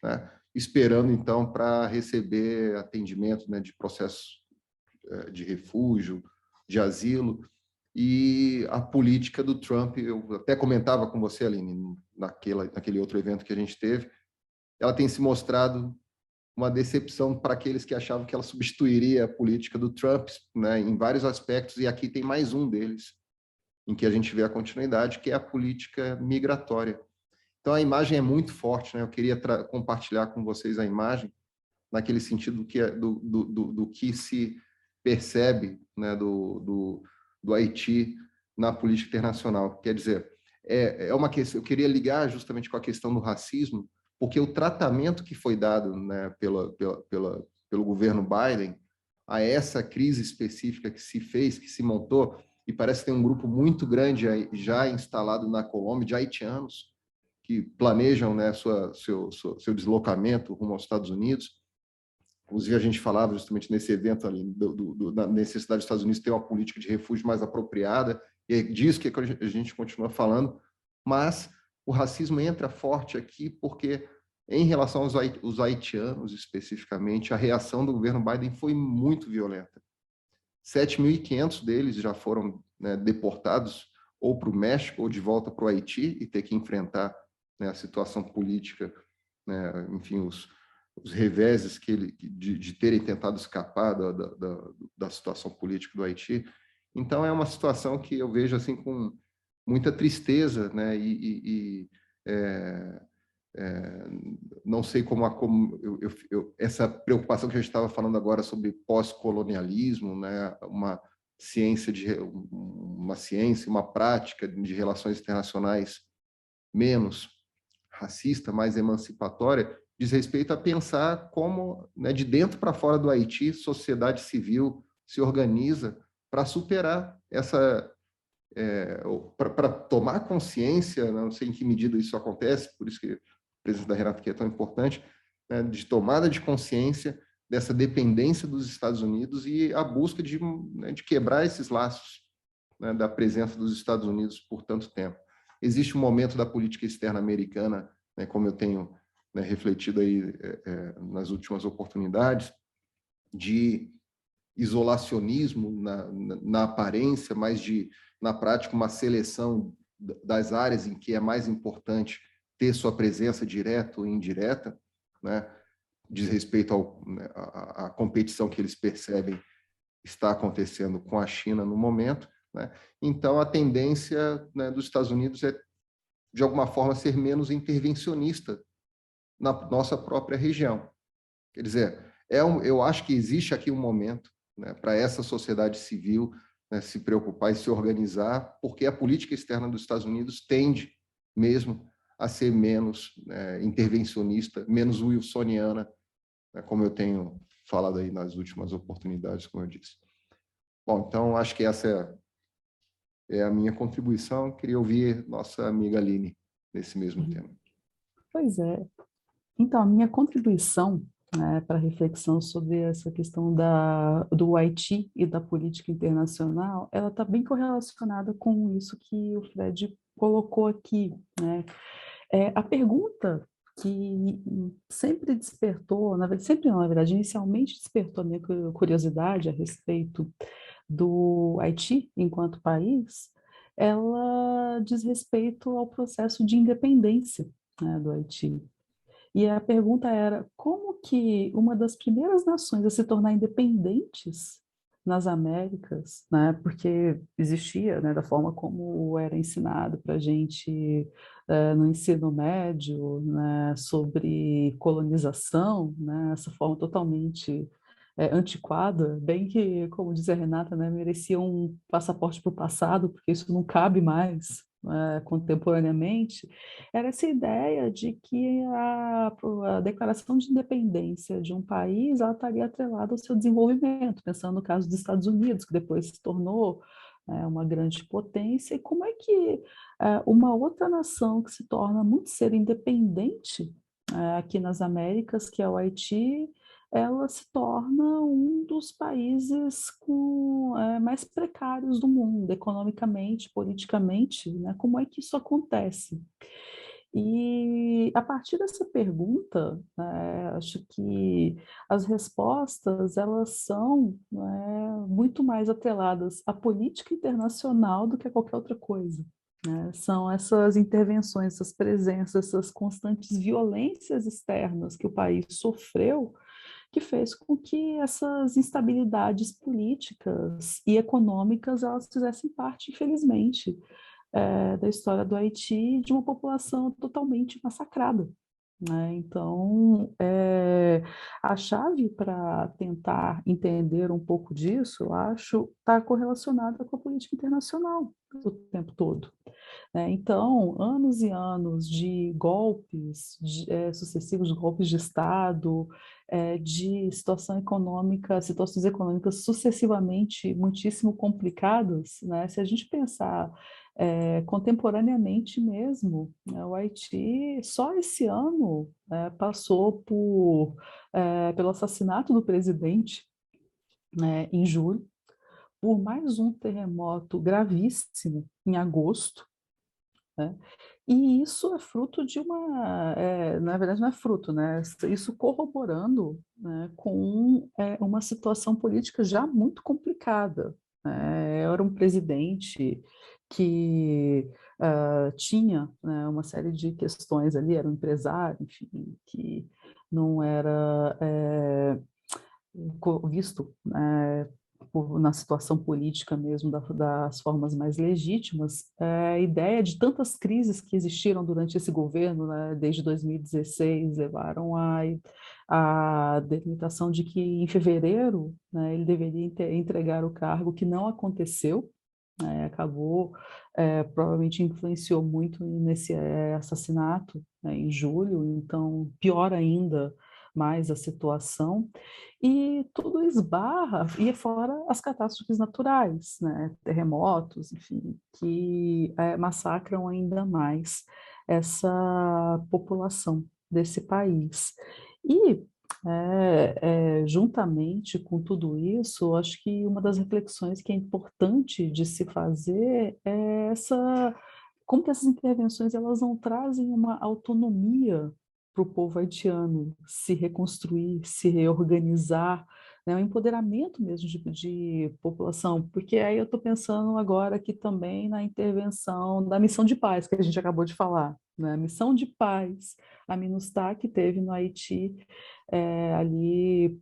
né, esperando, então, para receber atendimento, né, de processos de refúgio, de asilo. E a política do Trump, eu até comentava com você, Aline, naquele outro evento que a gente teve, ela tem se mostrado uma decepção para aqueles que achavam que ela substituiria a política do Trump, né, em vários aspectos, e aqui tem mais um deles, em que a gente vê a continuidade, que é a política migratória. Então, a imagem é muito forte, né? Eu queria compartilhar com vocês a imagem, naquele sentido do que se percebe, né, do Haiti na política internacional. Quer dizer, é uma questão, eu queria ligar justamente com a questão do racismo, porque o tratamento que foi dado, né, pelo governo Biden a essa crise específica que se fez, que se montou, e parece que tem um grupo muito grande já instalado na Colômbia, de haitianos, que planejam, né, seu deslocamento rumo aos Estados Unidos. Inclusive, a gente falava justamente nesse evento ali, da necessidade dos Estados Unidos ter uma política de refúgio mais apropriada, e é disso que a gente continua falando, mas o racismo entra forte aqui porque, em relação aos haitianos especificamente, a reação do governo Biden foi muito violenta. 7.500 deles já foram, né, deportados ou para o México ou de volta para o Haiti e ter que enfrentar, né, a situação política, né, enfim, os reveses de terem tentado escapar da situação política do Haiti. Então, é uma situação que eu vejo assim com muita tristeza, né, não sei como essa preocupação que a gente estava falando agora sobre pós-colonialismo, né, uma ciência, uma prática de relações internacionais menos racista, mais emancipatória, diz respeito a pensar como, né, de dentro para fora do Haiti, sociedade civil se organiza para superar para tomar consciência, não sei em que medida isso acontece, por isso que a presença da Renata aqui é tão importante, né, de tomada de consciência dessa dependência dos Estados Unidos e a busca né, de quebrar esses laços, né, da presença dos Estados Unidos por tanto tempo. Existe um momento da política externa americana, né, como eu tenho, né, refletido aí nas últimas oportunidades, de isolacionismo na aparência, mas na prática, uma seleção das áreas em que é mais importante ter sua presença direta ou indireta, né? Diz respeito à competição que eles percebem está acontecendo com a China no momento, né? Então, a tendência, né, dos Estados Unidos é, de alguma forma, ser menos intervencionista na nossa própria região. Quer dizer, eu acho que existe aqui um momento, né, para essa sociedade civil, né, se preocupar e se organizar, porque a política externa dos Estados Unidos tende mesmo a ser menos, intervencionista, menos wilsoniana, né, como eu tenho falado aí nas últimas oportunidades, como eu disse. Bom, então acho que essa é a minha contribuição. Queria ouvir nossa amiga Aline nesse mesmo tema. Pois é. Então, a minha contribuição, né, para a reflexão sobre essa questão do Haiti e da política internacional, ela está bem correlacionada com isso que o Fred colocou aqui, né? A pergunta que sempre despertou, na verdade, inicialmente despertou a minha curiosidade a respeito do Haiti enquanto país, ela diz respeito ao processo de independência, né, do Haiti. E a pergunta era como que uma das primeiras nações a se tornar independentes nas Américas, né, porque existia, né, da forma como era ensinado para a gente no ensino médio, né, sobre colonização, né, essa forma totalmente antiquada, bem que, como diz a Renata, né, merecia um passaporte para o passado, porque isso não cabe mais contemporaneamente, era essa ideia de que a declaração de independência de um país ela estaria atrelada ao seu desenvolvimento, pensando no caso dos Estados Unidos, que depois se tornou uma grande potência, e como é que uma outra nação que se torna muito cedo independente aqui nas Américas, que é o Haiti, ela se torna um dos países mais precários do mundo, economicamente, politicamente, né? Como é que isso acontece? E a partir dessa pergunta, acho que as respostas elas são muito mais atreladas à política internacional do que a qualquer outra coisa. São essas intervenções, essas presenças, essas constantes violências externas que o país sofreu que fez com que essas instabilidades políticas e econômicas elas fizessem parte, infelizmente, da história do Haiti de uma população totalmente massacrada. Então, a chave para tentar entender um pouco disso, eu acho, está correlacionada com a política internacional o tempo todo. Então, anos e anos de golpes, sucessivos golpes de Estado, de situações econômicas sucessivamente muitíssimo complicadas, né? Se a gente pensar contemporaneamente mesmo, o Haiti só esse ano passou pelo assassinato do presidente, em julho, por mais um terremoto gravíssimo em agosto, né? E isso é fruto de na verdade não é fruto, né? Isso corroborando, né, com uma situação política já muito complicada. Era um presidente que tinha, né, uma série de questões ali, era um empresário, enfim, que não era visto, na situação política mesmo, das formas mais legítimas, a ideia de tantas crises que existiram durante esse governo, né, desde 2016, levaram à delimitação de que em fevereiro, né, ele deveria entregar o cargo, que não aconteceu, acabou, provavelmente influenciou muito nesse assassinato, né, em julho, então pior ainda mais a situação, e tudo esbarra, e fora as catástrofes naturais, né, terremotos, enfim, que massacram ainda mais essa população desse país. E juntamente com tudo isso, acho que uma das reflexões que é importante de se fazer é como que essas intervenções elas não trazem uma autonomia para o povo haitiano se reconstruir, se reorganizar, né, um empoderamento mesmo de população, porque aí eu estou pensando agora aqui também na intervenção da missão de paz que a gente acabou de falar, né, a missão de paz, a MINUSTAH que teve no Haiti ali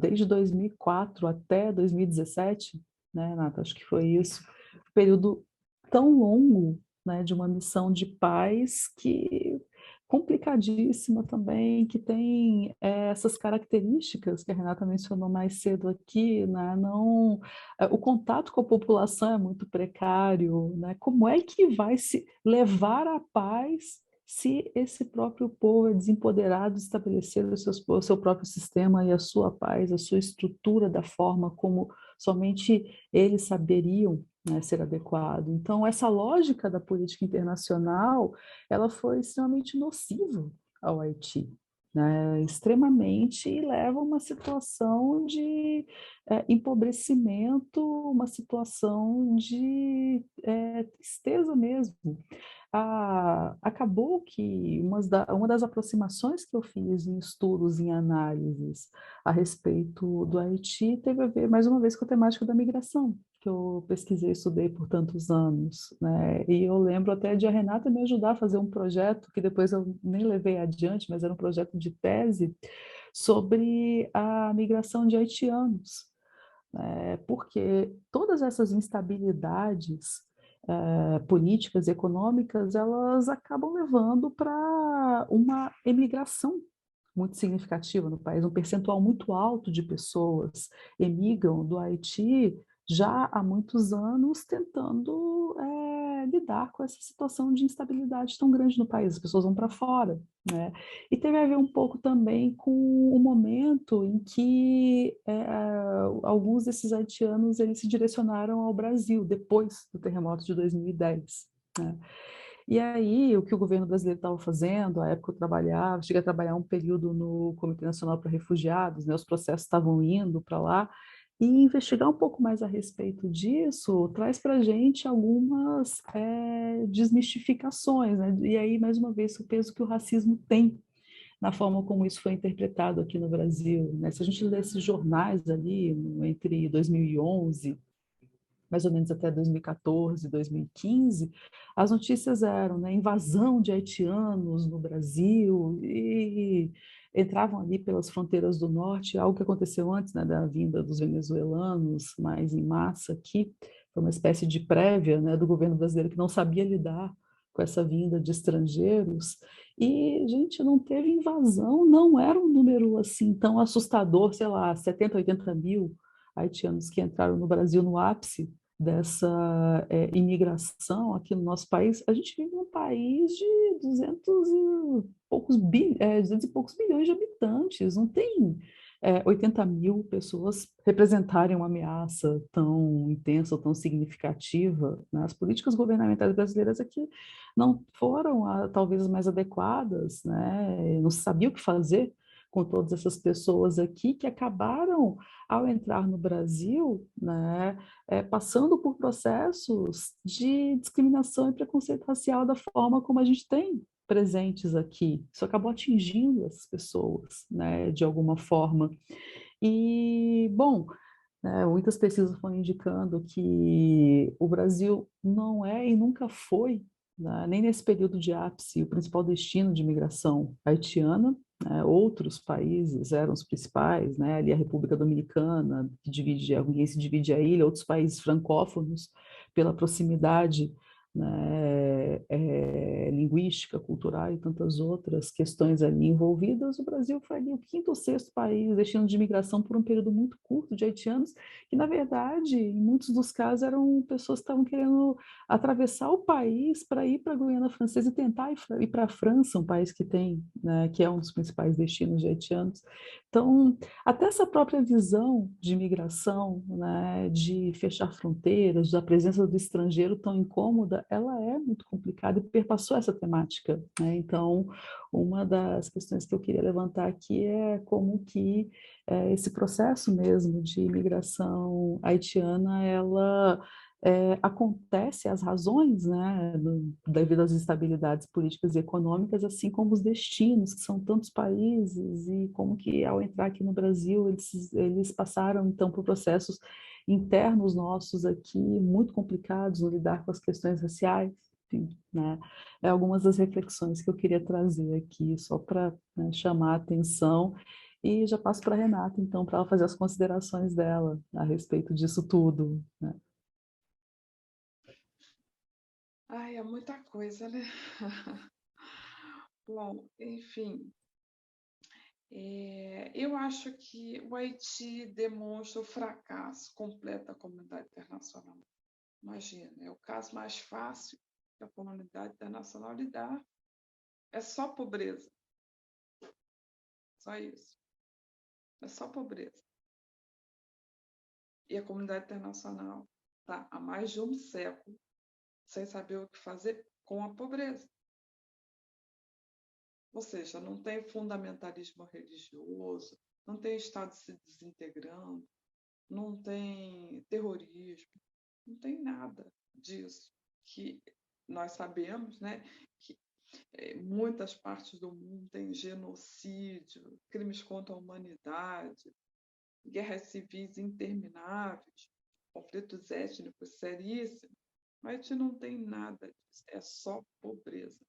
desde 2004 até 2017, né, Renata? Acho que foi isso, um período tão longo, né, de uma missão de paz que complicadíssima também, que tem essas características que a Renata mencionou mais cedo aqui, né? Não, o contato com a população é muito precário, né? Como é que vai se levar à paz se esse próprio povo é desempoderado de estabelecer o seu próprio sistema e a sua paz, a sua estrutura da forma como somente eles saberiam, né, ser adequado. Então, essa lógica da política internacional, ela foi extremamente nociva ao Haiti, né, extremamente, e leva a uma situação de empobrecimento, uma situação de tristeza mesmo. Acabou que uma das aproximações que eu fiz em estudos, em análises a respeito do Haiti teve a ver, mais uma vez, com a temática da migração, que eu pesquisei e estudei por tantos anos, né? E eu lembro até de a Renata me ajudar a fazer um projeto, que depois eu nem levei adiante, mas era um projeto de tese, sobre a migração de haitianos, porque todas essas instabilidades políticas e econômicas, elas acabam levando para uma emigração muito significativa no país, um percentual muito alto de pessoas emigram do Haiti já há muitos anos tentando lidar com essa situação de instabilidade tão grande no país, as pessoas vão para fora, né? E teve a ver um pouco também com o momento em que alguns desses haitianos eles se direcionaram ao Brasil, depois do terremoto de 2010, né? E aí, o que o governo brasileiro estava fazendo, a época eu trabalhava, cheguei a trabalhar um período no Comitê Nacional para Refugiados, né, os processos estavam indo para lá, e investigar um pouco mais a respeito disso traz para a gente algumas desmistificações, né? E aí, mais uma vez, o peso que o racismo tem na forma como isso foi interpretado aqui no Brasil, né? Se a gente lê esses jornais ali, entre 2011 mais ou menos até 2014, 2015, as notícias eram, né, invasão de haitianos no Brasil, e entravam ali pelas fronteiras do norte, algo que aconteceu antes, né, da vinda dos venezuelanos, mais em massa aqui, foi uma espécie de prévia, né, do governo brasileiro que não sabia lidar com essa vinda de estrangeiros, e, gente, não teve invasão, não era um número assim tão assustador, sei lá, 70, 80 mil haitianos que entraram no Brasil no ápice dessa imigração aqui no nosso país. A gente vive num país de 200 e poucos bilhões de habitantes, não tem 80 mil pessoas representarem uma ameaça tão intensa ou tão significativa, né? As políticas governamentais brasileiras aqui não foram talvez as mais adequadas, né? Não se sabia o que fazer com todas essas pessoas aqui que acabaram, ao entrar no Brasil, né, passando por processos de discriminação e preconceito racial da forma como a gente tem presentes aqui. Isso acabou atingindo essas pessoas, né, de alguma forma. E, bom, né, muitas pesquisas foram indicando que o Brasil não é e nunca foi, né, nem nesse período de ápice, o principal destino de imigração haitiana. Outros países eram os principais, né, ali a República Dominicana, que divide, alguém se divide a ilha, outros países francófonos, pela proximidade, né, linguística, cultural e tantas outras questões ali envolvidas. O Brasil foi ali o quinto ou sexto país destino de imigração por um período muito curto de haitianos, que na verdade, em muitos dos casos, eram pessoas que estavam querendo atravessar o país para ir para a Guiana Francesa e tentar ir para a França, um país que tem, né, que é um dos principais destinos de haitianos. Então, até essa própria visão de imigração, né, de fechar fronteiras, da presença do estrangeiro tão incômoda, ela é muito complicada e perpassou essa temática, né? Então, uma das questões que eu queria levantar aqui é como que esse processo mesmo de imigração haitiana, ela acontece, as razões, né, devido às instabilidades políticas e econômicas, assim como os destinos, que são tantos países, e como que, ao entrar aqui no Brasil, eles passaram, então, por processos internos nossos aqui, muito complicados, no lidar com as questões raciais, enfim, né, algumas das reflexões que eu queria trazer aqui, só para, né, chamar a atenção, e já passo para a Renata, então, para ela fazer as considerações dela a respeito disso tudo, né. Ai, é muita coisa, né? Bom, enfim, eu acho que o Haiti demonstra o fracasso completo da comunidade internacional. Imagina, é o caso mais fácil que a comunidade internacional lidar. É só pobreza, só isso. É só pobreza. E a comunidade internacional está há mais de um século sem saber o que fazer com a pobreza. Ou seja, não tem fundamentalismo religioso, não tem Estado se desintegrando, não tem terrorismo, não tem nada disso que nós sabemos, né? Que muitas partes do mundo têm genocídio, crimes contra a humanidade, guerras civis intermináveis, conflitos étnicos seríssimos, mas a gente não tem nada disso, é só pobreza.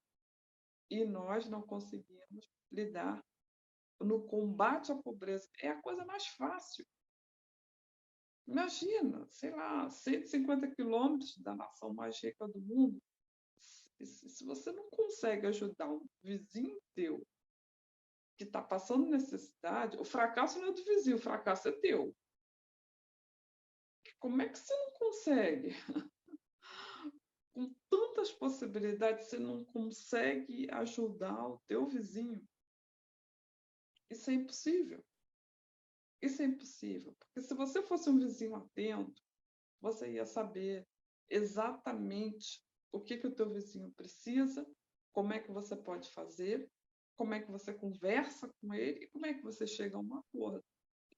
E nós não conseguimos lidar no combate à pobreza. É a coisa mais fácil. Imagina, sei lá, 150 quilômetros da nação mais rica do mundo. Se você não consegue ajudar um vizinho teu que está passando necessidade, o fracasso não é do vizinho, o fracasso é teu. Como é que você não consegue? Com tanta possibilidade, você não consegue ajudar o teu vizinho. Isso é impossível. Isso é impossível. Porque se você fosse um vizinho atento, você ia saber exatamente o que o teu vizinho precisa, como é que você pode fazer, como é que você conversa com ele e como é que você chega a um acordo.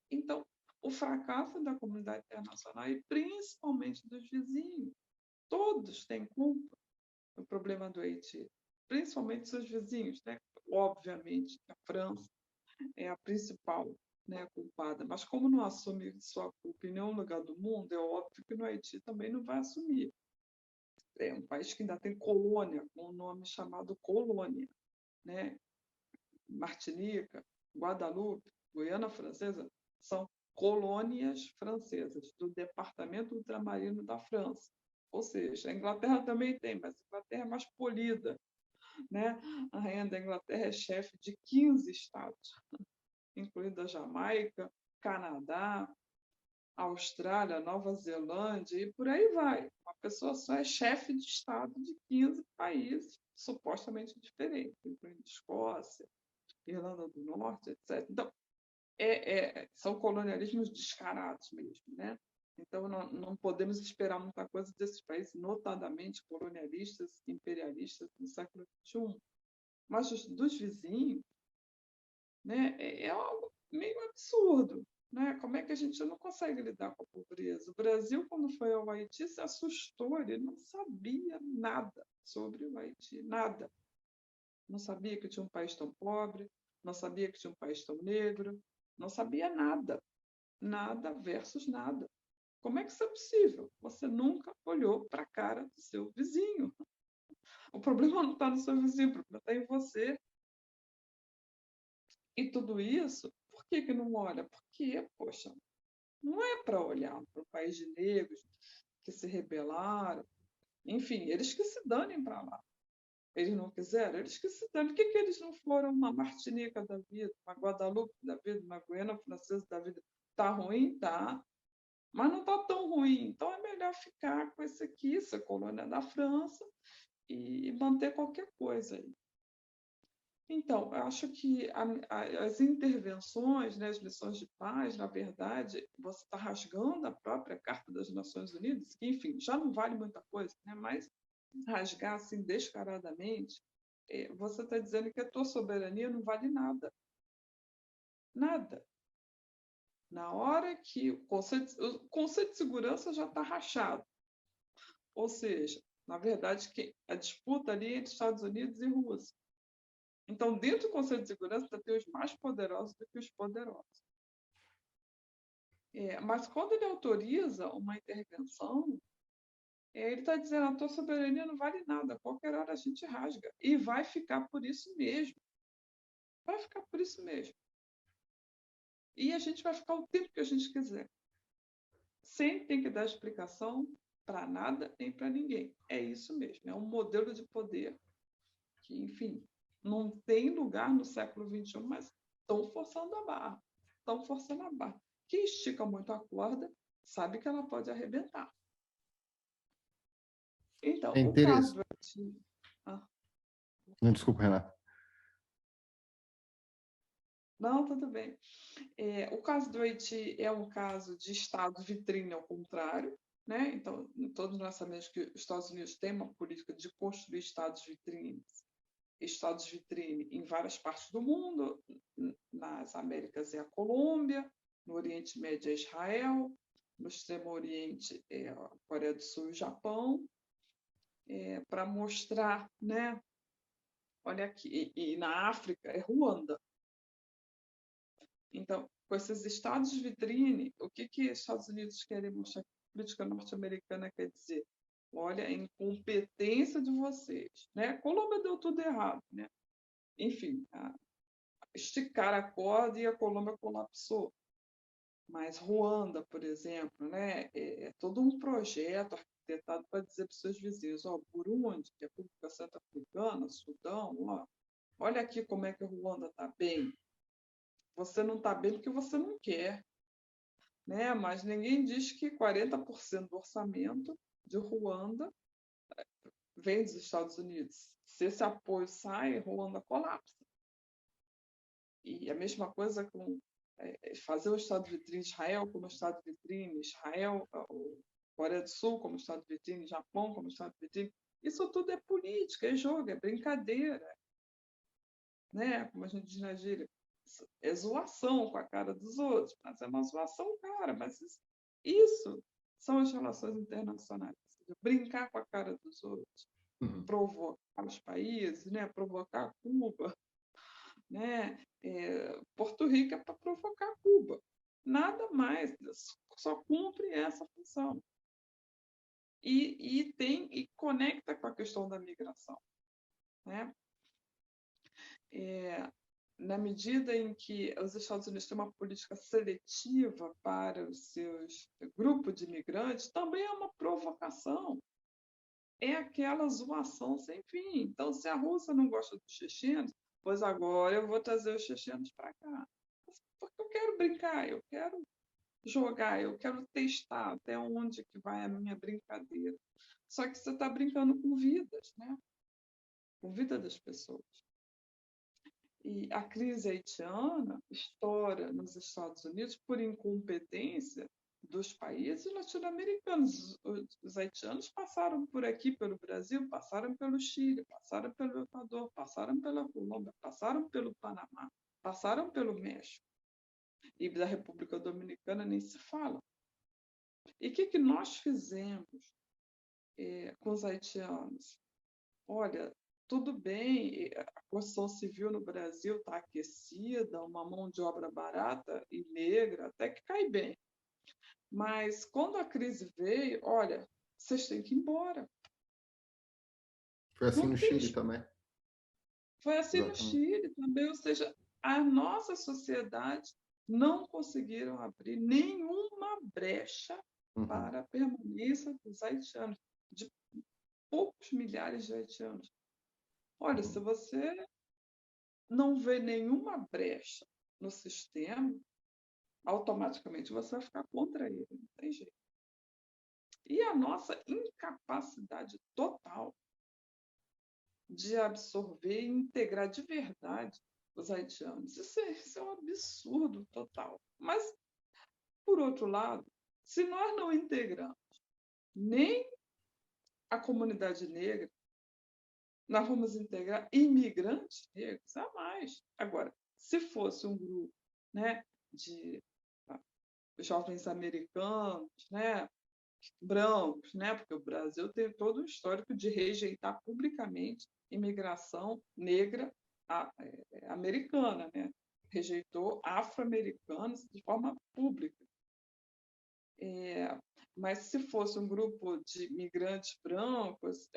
Então, o fracasso da comunidade internacional e principalmente dos vizinhos, todos têm culpa no problema do Haiti, principalmente seus vizinhos, né? Obviamente, a França é a principal, né, culpada, mas como não assume sua culpa em nenhum lugar do mundo, é óbvio que no Haiti também não vai assumir. É um país que ainda tem colônia, com um nome chamado colônia, né? Martinica, Guadalupe, Guiana Francesa, são colônias francesas do departamento ultramarino da França. Ou seja, a Inglaterra também tem, mas a Inglaterra é mais polida, né? A rainha da Inglaterra é chefe de 15 estados, incluindo a Jamaica, Canadá, Austrália, Nova Zelândia e por aí vai. Uma pessoa só é chefe de estado de 15 países supostamente diferentes, incluindo Escócia, Irlanda do Norte, etc. Então, são colonialismos descarados mesmo, né? Então, não podemos esperar muita coisa desses países, notadamente colonialistas, imperialistas no século XXI. Mas dos vizinhos, né, é algo meio absurdo, né? Como é que a gente não consegue lidar com a pobreza? O Brasil, quando foi ao Haiti, se assustou, ele não sabia nada sobre o Haiti, nada. Não sabia que tinha um país tão pobre, não sabia que tinha um país tão negro, não sabia nada. Nada versus nada. Como é que isso é possível? Você nunca olhou para a cara do seu vizinho. O problema não está no seu vizinho, o problema está em você. E tudo isso, por que não olha? Porque, poxa, não é para olhar para o país de negros que se rebelaram. Enfim, eles que se danem para lá. Eles não quiseram, eles que se danem. Por que eles não foram uma Martinica da vida, uma Guadalupe da vida, uma Guiana Francesa da vida? Tá ruim? Tá. Mas não está tão ruim. Então é melhor ficar com esse aqui, essa colônia da França, e manter qualquer coisa aí. Então, eu acho que as intervenções, né, as missões de paz, na verdade, você está rasgando a própria Carta das Nações Unidas, que, enfim, já não vale muita coisa, né, mas rasgar assim descaradamente, você está dizendo que a tua soberania não vale nada. Nada. Na hora que o Conselho de Segurança já está rachado. Ou seja, na verdade, a disputa ali é entre Estados Unidos e Rússia. Então, dentro do Conselho de Segurança, ainda tem os mais poderosos do que os poderosos. Mas quando ele autoriza uma intervenção, ele está dizendo a tua soberania não vale nada, a qualquer hora a gente rasga. E vai ficar por isso mesmo. Vai ficar por isso mesmo. E a gente vai ficar o tempo que a gente quiser. Sem ter que dar explicação para nada nem para ninguém. É isso mesmo. É um modelo de poder que, enfim, não tem lugar no século XXI, mas estão forçando a barra. Estão forçando a barra. Quem estica muito a corda sabe que ela pode arrebentar. Então, É o caso interessante. do Haiti... Não, desculpa, Renata. Não, tudo bem. O caso do Haiti é um caso de Estado vitrine ao contrário, né? Então, todos nós sabemos que os Estados Unidos têm uma política de construir estados vitrine em várias partes do mundo. Nas Américas é a Colômbia, no Oriente Médio é Israel, no Extremo Oriente é a Coreia do Sul e o Japão, para mostrar, né? Olha aqui, e na África é Ruanda. Então, com esses estados vitrine, o que os Estados Unidos querem mostrar? Que a política norte-americana quer dizer? Olha a incompetência de vocês, né? Colômbia deu tudo errado, né? Enfim, esticar a corda e a Colômbia colapsou. Mas Ruanda, por exemplo, né? É todo um projeto arquitetado para dizer para os seus vizinhos, Burundi, República Centro-Africana, Sudão, olha aqui como é que Ruanda está bem. Você não está bem porque você não quer, né? Mas ninguém diz que 40% do orçamento de Ruanda vem dos Estados Unidos. Se esse apoio sai, Ruanda colapsa. E a mesma coisa com fazer o Estado vitrine Israel como Estado vitrine, Israel, Coreia do Sul como Estado vitrine, Japão como Estado vitrine. Isso tudo é política, é jogo, é brincadeira. Né? Como a gente diz na gíria, é zoação com a cara dos outros, mas é uma zoação, cara. Mas isso são as relações internacionais. Brincar com a cara dos outros, provocar os países, né? Provocar Cuba, né? Porto Rico é para provocar Cuba. Nada mais, só cumpre essa função. E conecta com a questão da migração. Né? Na medida em que os Estados Unidos têm uma política seletiva para os seus grupos de imigrantes, também é uma provocação. É aquela zoação sem fim. Então, se a Rússia não gosta dos chechenos, pois agora eu vou trazer os chechenos para cá. Porque eu quero brincar, eu quero jogar, eu quero testar até onde que vai a minha brincadeira. Só que você está brincando com vidas, né? Com vida das pessoas. E a crise haitiana estoura nos Estados Unidos por incompetência dos países latino-americanos. Os haitianos passaram por aqui, pelo Brasil, passaram pelo Chile, passaram pelo Equador, passaram pela Colômbia, passaram pelo Panamá, passaram pelo México. E da República Dominicana nem se fala. E o que nós fizemos com os haitianos? Olha, tudo bem, a construção civil no Brasil está aquecida, uma mão de obra barata e negra, até que cai bem. Mas quando a crise veio, olha, vocês têm que ir embora. Foi assim no Chile também. Foi assim no Chile também, ou seja, a nossa sociedade não conseguiram abrir nenhuma brecha para a permanência dos haitianos, de poucos milhares de haitianos. Olha, se você não vê nenhuma brecha no sistema, automaticamente você vai ficar contra ele, não tem jeito. E a nossa incapacidade total de absorver e integrar de verdade os haitianos. Isso é um absurdo total. Mas, por outro lado, se nós não integramos nem a comunidade negra, nós vamos integrar imigrantes negros a mais. Agora, se fosse um grupo, né, de jovens americanos, né, brancos, né, porque o Brasil tem todo um histórico de rejeitar publicamente imigração negra americana, né? Rejeitou afro-americanos de forma pública. Mas se fosse um grupo de imigrantes brancos,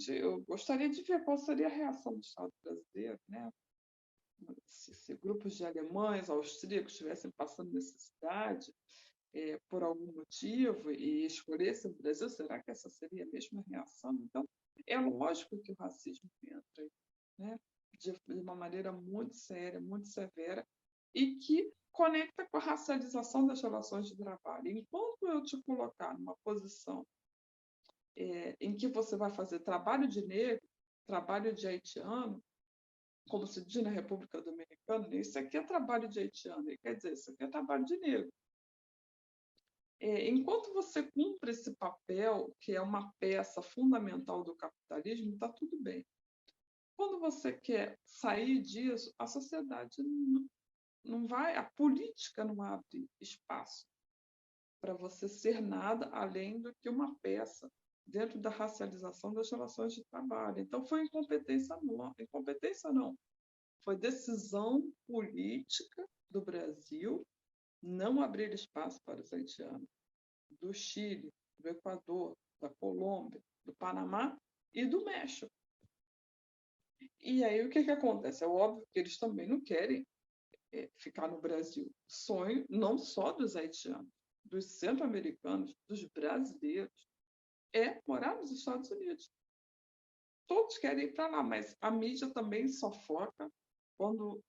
eu gostaria de ver qual seria a reação do Estado brasileiro, né? Se grupos de alemães, austríacos estivessem passando necessidade por algum motivo e escolhessem o Brasil, será que essa seria a mesma reação? Então, é lógico que o racismo entra, né? De uma maneira muito séria, muito severa, e que conecta com a racialização das relações de trabalho. Enquanto eu te colocar numa posição em que você vai fazer trabalho de negro, trabalho de haitiano, como se diz na República Dominicana, isso aqui é trabalho de haitiano, quer dizer, isso aqui é trabalho de negro. Enquanto você cumpre esse papel, que é uma peça fundamental do capitalismo, está tudo bem. Quando você quer sair disso, a sociedade não vai, a política não abre espaço para você ser nada além do que uma peça dentro da racialização das relações de trabalho. Então, foi incompetência não. Foi decisão política do Brasil não abrir espaço para os haitianos, do Chile, do Equador, da Colômbia, do Panamá e do México. E aí o que acontece? É óbvio que eles também não querem ficar no Brasil. Sonho não só dos haitianos, dos centro-americanos, dos brasileiros, é morar nos Estados Unidos. Todos querem ir para lá, mas a mídia também só foca quando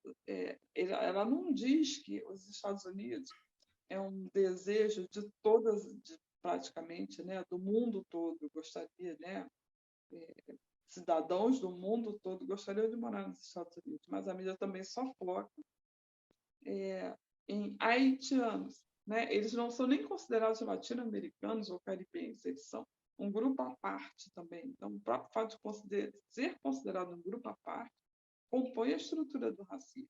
ela não diz que os Estados Unidos é um desejo de praticamente, né, do mundo todo, gostaria, né, cidadãos do mundo todo gostariam de morar nos Estados Unidos, mas a mídia também só foca em haitianos, né? Eles não são nem considerados latino-americanos ou caribenhos, eles são um grupo à parte também. Então, o próprio fato de ser considerado um grupo à parte compõe a estrutura do racismo.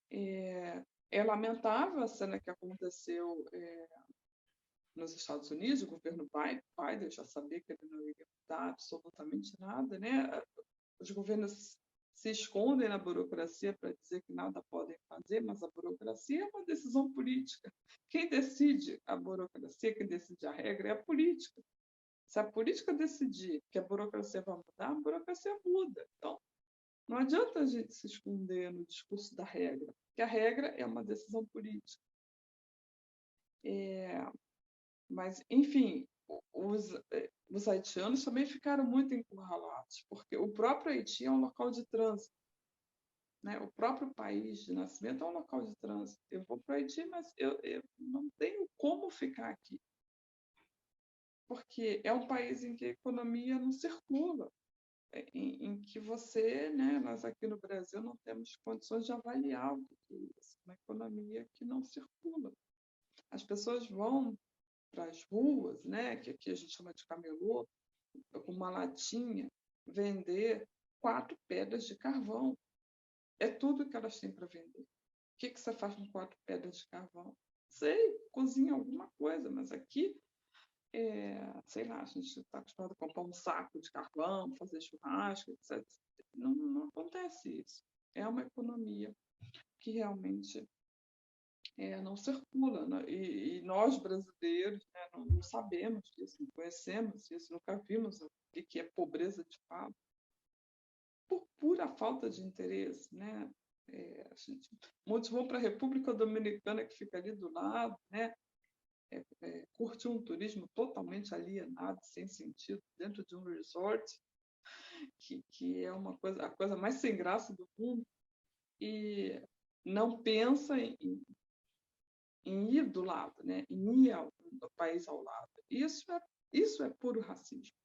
É lamentável a cena que aconteceu nos Estados Unidos. O governo Biden já sabia que ele não iria mudar absolutamente nada, né? Os governos se escondem na burocracia para dizer que nada podem fazer, mas a burocracia é uma decisão política. Quem decide a burocracia, quem decide a regra é a política. Se a política decidir que a burocracia vai mudar, a burocracia muda. Então, não adianta a gente se esconder no discurso da regra, porque a regra é uma decisão política. Mas, enfim, os haitianos também ficaram muito encurralados, porque o próprio Haiti é um local de trânsito, né? O próprio país de nascimento é um local de trânsito. Eu vou para o Haiti, mas eu não tenho como ficar aqui, porque é um país em que a economia não circula, em que você, né, nós aqui no Brasil não temos condições de avaliar o que é isso, uma economia que não circula. As pessoas vão para as ruas, né, que aqui a gente chama de camelô, com uma latinha, vender 4 pedras de carvão. É tudo que elas têm para vender. O que você faz com 4 pedras de carvão? Sei, cozinha alguma coisa, mas aqui, sei lá, a gente está acostumado a comprar um saco de carvão, fazer churrasco, etc. Não acontece isso. É uma economia que realmente não circula, né? E nós brasileiros, né, não sabemos disso, não conhecemos isso, nunca vimos o que é pobreza de fato, por pura falta de interesse, né? Muitos vão para a República Dominicana, que fica ali do lado, né? Curtir um turismo totalmente alienado, sem sentido, dentro de um resort, que é a coisa mais sem graça do mundo, e não pensa em ir do lado, né? Em ir ao país ao lado. Isso é puro racismo,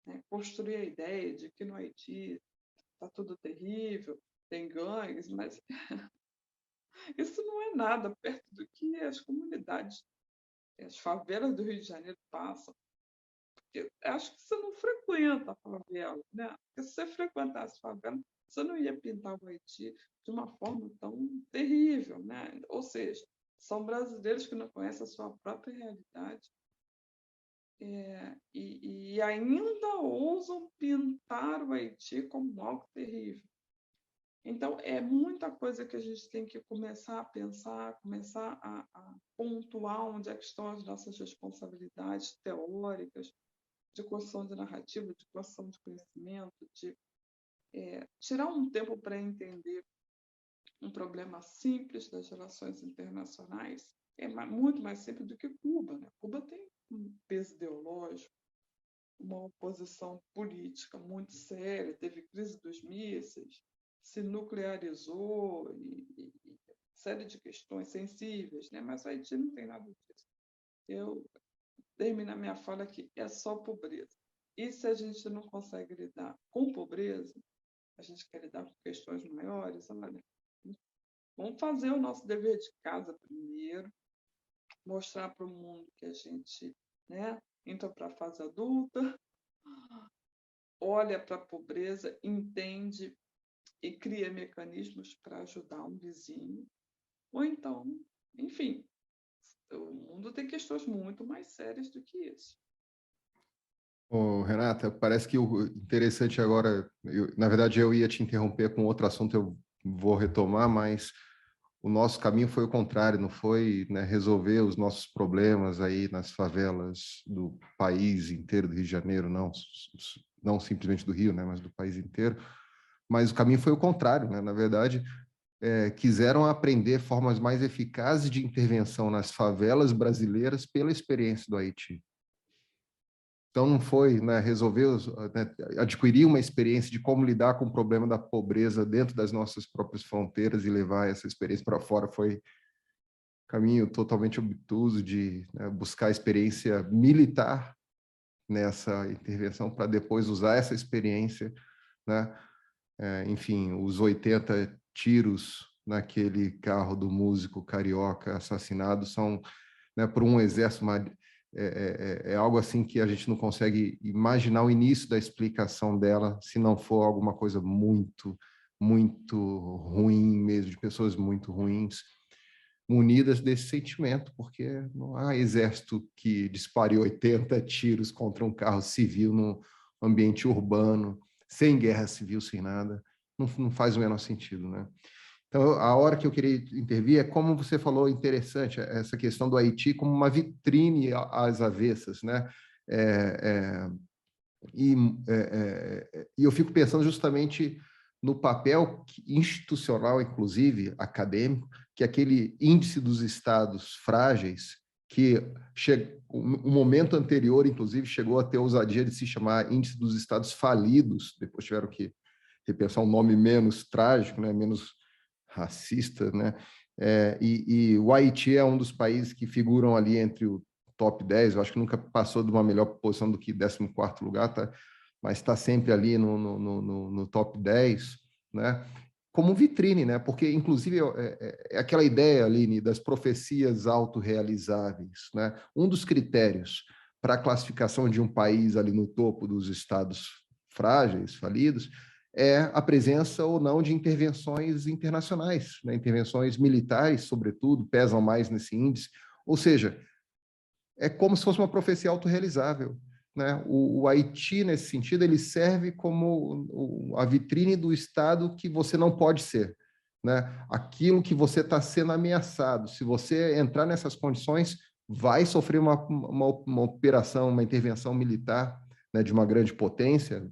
né? Construir a ideia de que no Haiti está tudo terrível, tem gangues, mas isso não é nada perto do que as comunidades, as favelas do Rio de Janeiro passam. Porque acho que você não frequenta a favela, né? Porque se você frequentasse a favela, você não ia pintar o Haiti de uma forma tão terrível, né? Ou seja, são brasileiros que não conhecem a sua própria realidade e ainda ousam pintar o Haiti como algo terrível. Então, é muita coisa que a gente tem que começar a pensar, começar a pontuar onde é que estão as nossas responsabilidades teóricas, de construção de narrativa, de construção de conhecimento, de tirar um tempo para entender um problema simples das relações internacionais. É muito mais simples do que Cuba, né? Cuba tem um peso ideológico, uma oposição política muito séria, teve crise dos mísseis, se nuclearizou e série de questões sensíveis, né? Mas o Haiti não tem nada disso. Eu termino a minha fala aqui, é só pobreza. E se a gente não consegue lidar com pobreza, a gente quer lidar com questões maiores, olha, vamos fazer o nosso dever de casa primeiro, mostrar para o mundo que a gente, né, entra para a fase adulta, olha para a pobreza, entende e cria mecanismos para ajudar um vizinho. Ou então, enfim, o mundo tem questões muito mais sérias do que isso. Renata, parece que o interessante agora, na verdade eu ia te interromper com outro assunto, eu vou retomar, mas o nosso caminho foi o contrário, não foi, né, resolver os nossos problemas aí nas favelas do país inteiro, do Rio de Janeiro, não simplesmente do Rio, né, mas do país inteiro, mas o caminho foi o contrário, né? Na verdade, quiseram aprender formas mais eficazes de intervenção nas favelas brasileiras pela experiência do Haiti. Então, não foi, né, resolver, né, adquirir uma experiência de como lidar com o problema da pobreza dentro das nossas próprias fronteiras e levar essa experiência para fora. Foi caminho totalmente obtuso de, né, buscar experiência militar nessa intervenção para depois usar essa experiência, né? Enfim, os 80 tiros naquele carro do músico carioca assassinado são, né, por um exército, é algo assim que a gente não consegue imaginar o início da explicação dela, se não for alguma coisa muito, muito ruim mesmo, de pessoas muito ruins, munidas desse sentimento, porque não há exército que dispare 80 tiros contra um carro civil no ambiente urbano, sem guerra civil, sem nada, não faz o menor sentido, né? Então, a hora que eu queria intervir é como você falou, interessante, essa questão do Haiti como uma vitrine às avessas, né? E eu fico pensando justamente no papel institucional, inclusive acadêmico, que aquele índice dos estados frágeis, que um momento anterior, inclusive, chegou a ter a ousadia de se chamar índice dos estados falidos, depois tiveram que repensar um nome menos trágico, né, menos racista, né? E o Haiti é um dos países que figuram ali entre o top 10, eu acho que nunca passou de uma melhor posição do que 14º lugar, tá? Mas está sempre ali no top 10, né? Como vitrine, né? Porque, inclusive, é aquela ideia, Aline, das profecias autorrealizáveis, né? Um dos critérios para a classificação de um país ali no topo dos estados frágeis, falidos, é a presença ou não de intervenções internacionais, né? Intervenções militares, sobretudo, pesam mais nesse índice. Ou seja, é como se fosse uma profecia autorrealizável, né? O Haiti, nesse sentido, ele serve como a vitrine do Estado que você não pode ser, né? Aquilo que você está sendo ameaçado. Se você entrar nessas condições, vai sofrer uma operação, uma intervenção militar, né, de uma grande potência,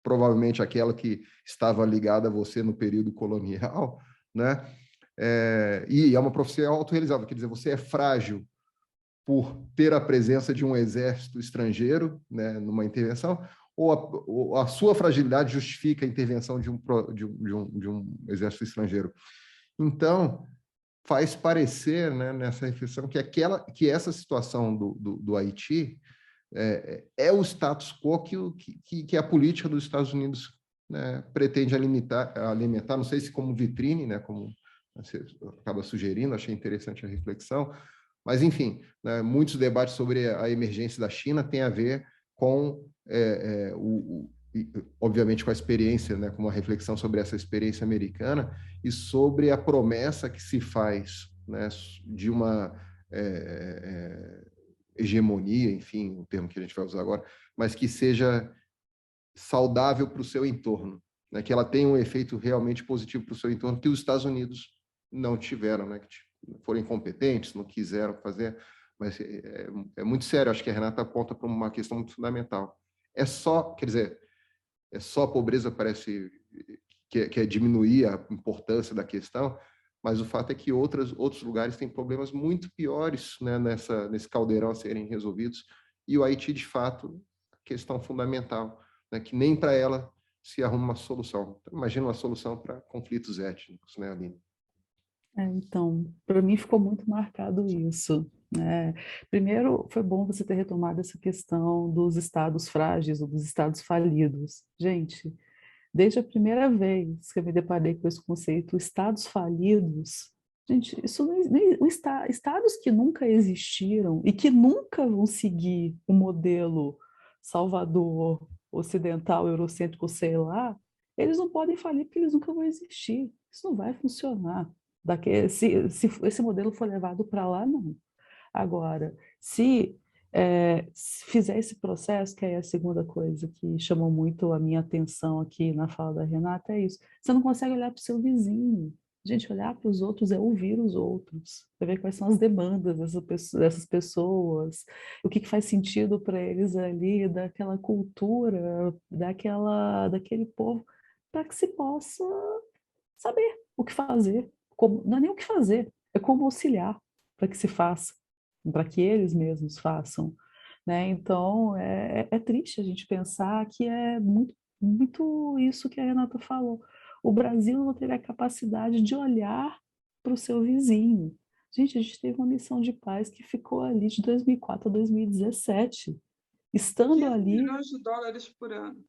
provavelmente aquela que estava ligada a você no período colonial, né? E é uma profecia autorrealizável, quer dizer, você é frágil por ter a presença de um exército estrangeiro, né, numa intervenção, ou a sua fragilidade justifica a intervenção de um exército estrangeiro. Então, faz parecer, né, nessa reflexão que essa situação do Haiti é o status quo que a política dos Estados Unidos, né, pretende alimentar, não sei se como vitrine, né, como você acaba sugerindo, achei interessante a reflexão, mas, enfim, né, muitos debates sobre a emergência da China têm a ver com, obviamente, com a experiência, né, com uma reflexão sobre essa experiência americana e sobre a promessa que se faz, né, de uma hegemonia, enfim, o termo que a gente vai usar agora, mas que seja saudável para o seu entorno, né, que ela tenha um efeito realmente positivo para o seu entorno, que os Estados Unidos não tiveram, né, que foram incompetentes, não quiseram fazer, mas é muito sério, acho que a Renata aponta para uma questão muito fundamental. Quer dizer, só a pobreza parece que é diminuir a importância da questão, mas o fato é que outros lugares têm problemas muito piores, né, nesse caldeirão a serem resolvidos, e o Haiti, de fato, questão fundamental, né, que nem para ela se arruma uma solução. Então, imagina uma solução para conflitos étnicos, né, Aline? Então, para mim ficou muito marcado isso, né? Primeiro, foi bom você ter retomado essa questão dos estados frágeis ou dos estados falidos. Gente, desde a primeira vez que eu me deparei com esse conceito, estados falidos, gente, isso estados que nunca existiram e que nunca vão seguir o modelo Salvador, ocidental, eurocêntrico, sei lá, eles não podem falir porque eles nunca vão existir. Isso não vai funcionar. Se esse modelo for levado para lá, não. Agora, se fizer esse processo, que é a segunda coisa que chamou muito a minha atenção aqui na fala da Renata, é isso. Você não consegue olhar para o seu vizinho. Gente, olhar para os outros é ouvir os outros, para ver quais são as demandas dessas pessoas, o que faz sentido para eles ali, daquela cultura, daquele povo, para que se possa saber o que fazer. Não é nem o que fazer, é como auxiliar para que se faça, para que eles mesmos façam, né? Então, é triste a gente pensar que é muito, muito isso que a Renata falou. O Brasil não teria a capacidade de olhar para o seu vizinho. Gente, a gente teve uma missão de paz que ficou ali de 2004 a 2017. Estando 15 ali, milhões de dólares por ano.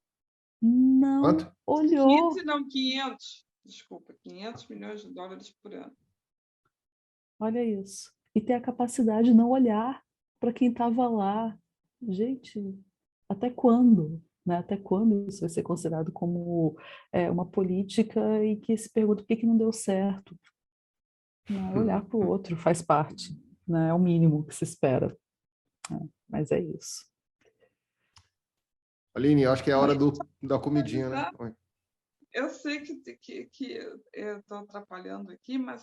não Quanto? olhou. 15 não, 500. Desculpa, 500 milhões de dólares por ano. Olha isso. E ter a capacidade de não olhar para quem estava lá. Gente, até quando? Né? Até quando isso vai ser considerado como uma política e que se pergunta por que não deu certo? Né? Olhar para o outro faz parte, né? É o mínimo que se espera. Né? Mas é isso. Aline, acho que é a hora da comidinha, né? Oi. Eu sei que eu estou atrapalhando aqui, mas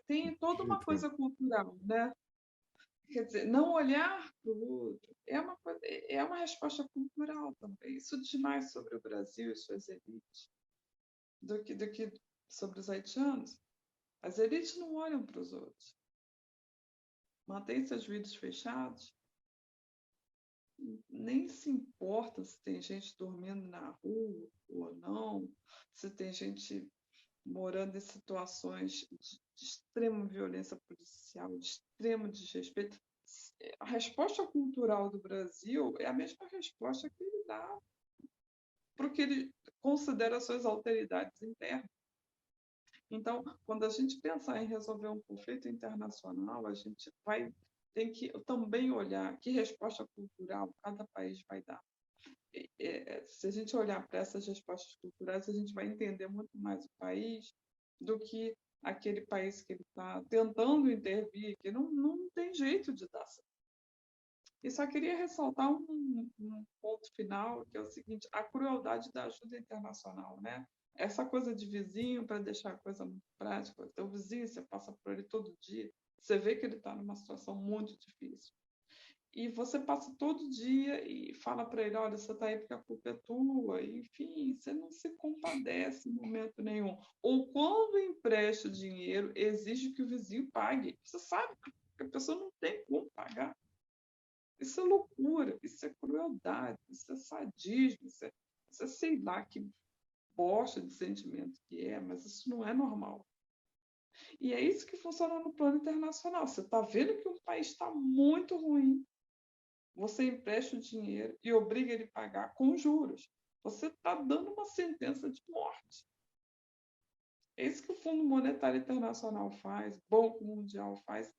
tem toda uma coisa cultural, né? Quer dizer, não olhar para o outro é uma resposta cultural também. Isso diz mais sobre o Brasil e suas elites do que sobre os haitianos. As elites não olham para os outros. Mantêm seus vidros fechados. Nem se importa se tem gente dormindo na rua ou não, se tem gente morando em situações de extrema violência policial, de extremo desrespeito. A resposta cultural do Brasil é a mesma resposta que ele dá para o que ele considera suas alteridades internas. Então, quando a gente pensar em resolver um conflito internacional, a gente tem que também olhar que resposta cultural cada país vai dar. Se a gente olhar para essas respostas culturais, a gente vai entender muito mais o país do que aquele país que ele está tentando intervir, que não tem jeito de dar certo. E só queria ressaltar um ponto final, que é o seguinte: a crueldade da ajuda internacional, né? Essa coisa de vizinho, para deixar a coisa muito prática, o teu vizinho, você passa por ele todo dia, você vê que ele está numa situação muito difícil. E você passa todo dia e fala para ele: olha, você está aí porque a culpa é tua, enfim, você não se compadece em momento nenhum. Ou quando empresta dinheiro, exige que o vizinho pague. Você sabe que a pessoa não tem como pagar. Isso é loucura, isso é crueldade, isso é sadismo, isso é sei lá que bosta de sentimento que é, mas isso não é normal. E é isso que funciona no plano internacional. Você está vendo que um país está muito ruim, você empresta o dinheiro e obriga ele a pagar com juros. Você está dando uma sentença de morte. É isso que o Fundo Monetário Internacional faz, o Banco Mundial faz,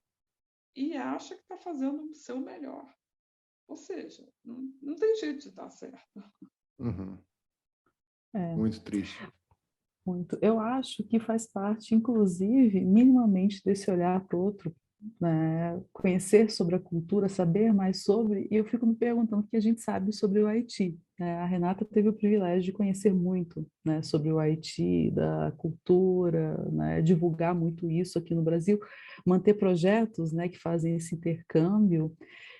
e acha que está fazendo o seu melhor. Ou seja, não tem jeito de dar certo. Uhum. É. Muito triste. Muito. Eu acho que faz parte, inclusive, minimamente desse olhar para o outro, né? Conhecer sobre a cultura, saber mais sobre, e eu fico me perguntando o que a gente sabe sobre o Haiti. Né? A Renata teve o privilégio de conhecer muito, né, sobre o Haiti, da cultura, né, divulgar muito isso aqui no Brasil, manter projetos, né, que fazem esse intercâmbio.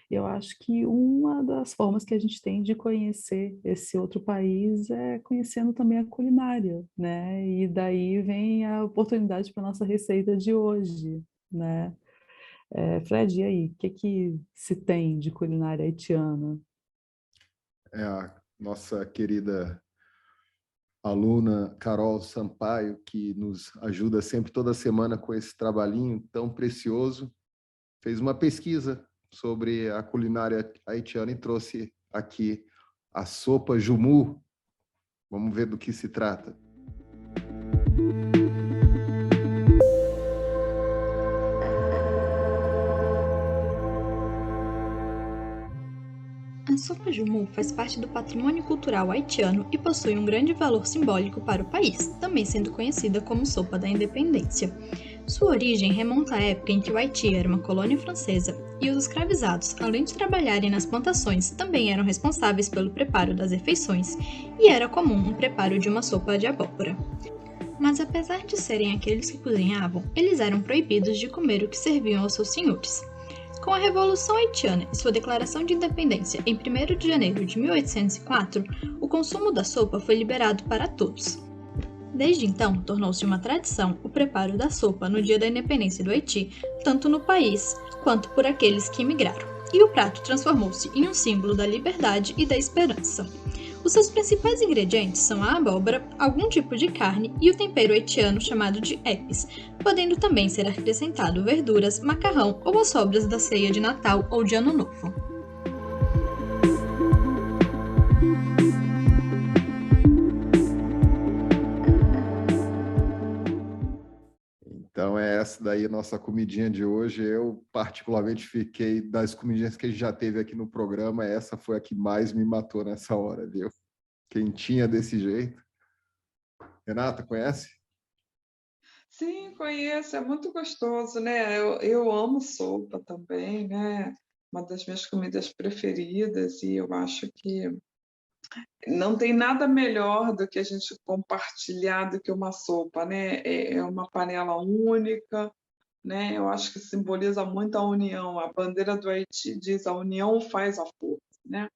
Eu acho que uma das formas que a gente tem de conhecer esse outro país é conhecendo também a culinária, né? E daí vem a oportunidade para a nossa receita de hoje, né? Fred, e aí, o que se tem de culinária haitiana? É a nossa querida aluna Carol Sampaio, que nos ajuda sempre toda semana com esse trabalhinho tão precioso, fez uma pesquisa sobre a culinária haitiana e trouxe aqui a sopa jumu. Vamos ver do que se trata. A sopa jumu faz parte do patrimônio cultural haitiano e possui um grande valor simbólico para o país, também sendo conhecida como sopa da independência. Sua origem remonta à época em que o Haiti era uma colônia francesa e os escravizados, além de trabalharem nas plantações, também eram responsáveis pelo preparo das refeições, e era comum um preparo de uma sopa de abóbora. Mas apesar de serem aqueles que cozinhavam, eles eram proibidos de comer o que serviam aos seus senhores. Com a Revolução Haitiana e sua declaração de independência em 1º de janeiro de 1804, o consumo da sopa foi liberado para todos. Desde então, tornou-se uma tradição o preparo da sopa no dia da independência do Haiti, tanto no país quanto por aqueles que emigraram, e o prato transformou-se em um símbolo da liberdade e da esperança. Os seus principais ingredientes são a abóbora, algum tipo de carne e o tempero haitiano chamado de épis, podendo também ser acrescentado verduras, macarrão ou as sobras da ceia de Natal ou de Ano Novo. Então, é essa daí a nossa comidinha de hoje. Eu, particularmente, fiquei das comidinhas que a gente já teve aqui no programa, essa foi a que mais me matou nessa hora, viu? Quentinha desse jeito. Renata, conhece? Sim, conheço, é muito gostoso, né? Eu amo sopa também, né? Uma das minhas comidas preferidas, e eu acho que não tem nada melhor do que a gente compartilhar do que uma sopa, né? É uma panela única, né? Eu acho que simboliza muito a união. A bandeira do Haiti diz: a união faz a força, né?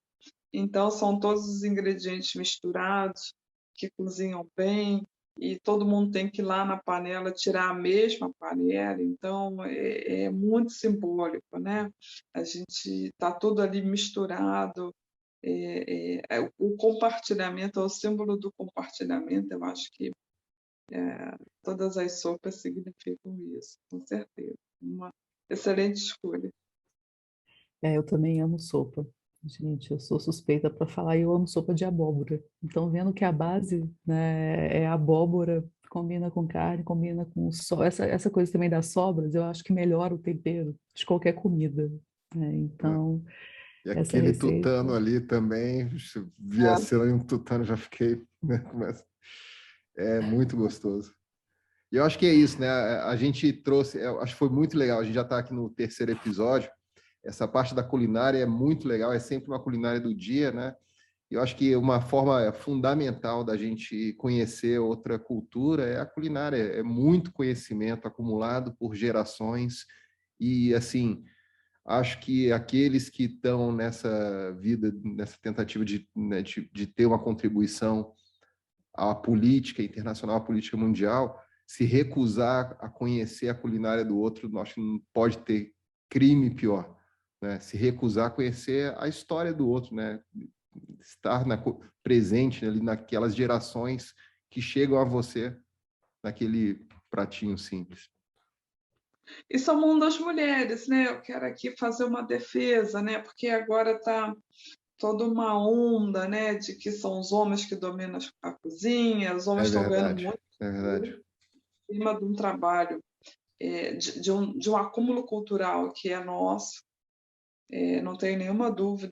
Então, são todos os ingredientes misturados, que cozinham bem, e todo mundo tem que ir lá na panela tirar a mesma panela. Então, é muito simbólico, né? A gente está tudo ali misturado. O compartilhamento é o símbolo do compartilhamento. Eu acho que todas as sopas significam isso, com certeza. Uma excelente escolha. Eu também amo sopa. Gente, eu sou suspeita para falar e eu amo sopa de abóbora. Então, vendo que a base, né, é abóbora, combina com carne, combina com essa coisa também das sobras, eu acho que melhora o tempero de qualquer comida, né? Então, E essa aquele receita. tutano ali também, se vi a cena de um tutano, já fiquei, né, é muito gostoso. E eu acho que é isso, né? A gente trouxe, eu acho que foi muito legal, a gente já está aqui no terceiro episódio, essa parte da culinária é muito legal, é sempre uma culinária do dia, né? Eu acho que uma forma fundamental da gente conhecer outra cultura é a culinária, é muito conhecimento acumulado por gerações e, assim, acho que aqueles que estão nessa vida, nessa tentativa de, né, de ter uma contribuição à política internacional, à política mundial, se recusar a conhecer a culinária do outro, acho que não pode ter crime pior, né? Se recusar a conhecer a história do outro, né? Estar presente ali naquelas gerações que chegam a você naquele pratinho simples. Isso é o mundo das mulheres, né? Eu quero aqui fazer uma defesa, né? Porque agora está toda uma onda, né? De que são os homens que dominam a cozinha, os homens estão ganhando muito É verdade. em cima de um trabalho, de um acúmulo cultural que é nosso. Não tenho nenhuma dúvida,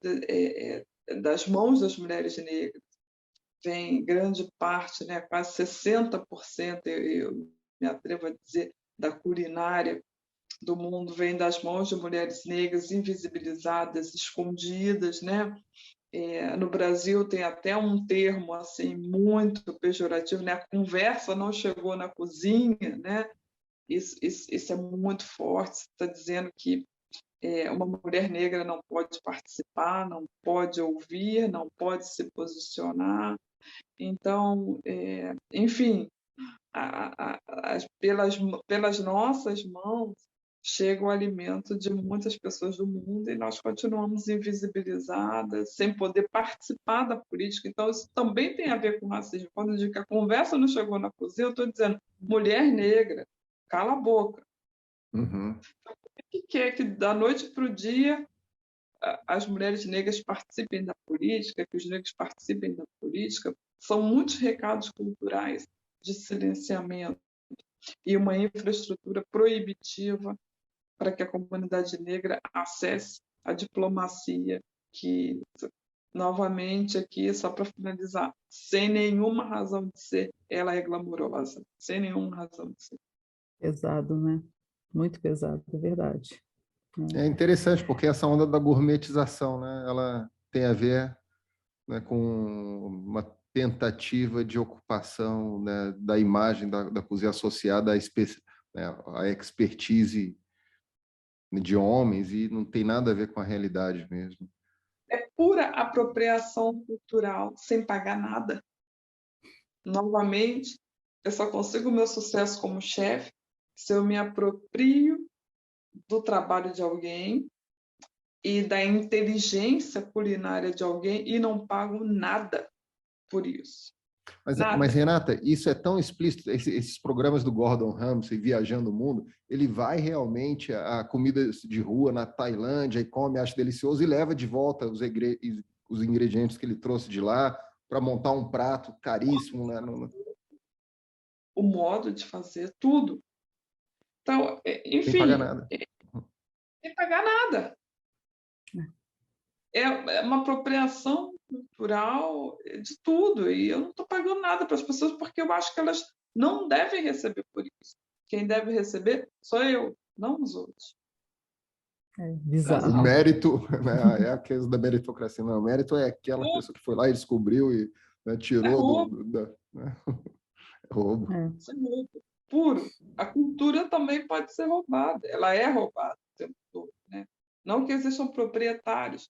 das mãos das mulheres negras vem grande parte, né? Quase 60%, eu me atrevo a dizer, da culinária do mundo vem das mãos de mulheres negras invisibilizadas, escondidas, né? No Brasil tem até um termo assim muito pejorativo, né? A conversa não chegou na cozinha, né? Isso é muito forte. Você está dizendo que uma mulher negra não pode participar, não pode ouvir, não pode se posicionar. Então, enfim, pelas nossas mãos chega o alimento de muitas pessoas do mundo e nós continuamos invisibilizadas, sem poder participar da política. Então, isso também tem a ver com racismo. Quando eu digo que a conversa não chegou na cozinha, eu estou dizendo, mulher negra, cala a boca. Uhum. O que quer que da noite para o dia as mulheres negras participem da política, que os negros participem da política? São muitos recados culturais de silenciamento e uma infraestrutura proibitiva para que a comunidade negra acesse a diplomacia, que, novamente, aqui, só para finalizar, sem nenhuma razão de ser, ela é glamourosa, sem nenhuma razão de ser. Pesado, né? Muito pesado, é verdade. É interessante, porque essa onda da gourmetização, né, ela tem a ver, né, com uma tentativa de ocupação, né, da imagem da cozinha associada à expertise de homens e não tem nada a ver com a realidade mesmo. É pura apropriação cultural, sem pagar nada. Novamente, eu só consigo o meu sucesso como chefe se eu me aproprio do trabalho de alguém e da inteligência culinária de alguém e não pago nada por isso. Mas, Renata, isso é tão explícito, esses programas do Gordon Ramsay, Viajando o Mundo, ele vai realmente a comidas de rua na Tailândia e come, acha delicioso e leva de volta os os ingredientes que ele trouxe de lá para montar um prato caríssimo, né? O modo de fazer, tudo. Então, Sem pagar enfim, nada. sem pagar nada. É uma apropriação cultural de tudo, e eu não estou pagando nada para as pessoas porque eu acho que elas não devem receber por isso. Quem deve receber sou eu, não os outros. É O bizarro. mérito, né, é a questão da meritocracia, não. O mérito é aquela pessoa que foi lá e descobriu e, né, É tirou roubo, né? É roubo. É. isso é roubo puro. A cultura também pode ser roubada, ela é roubada o tempo todo, né? Não que existam proprietários,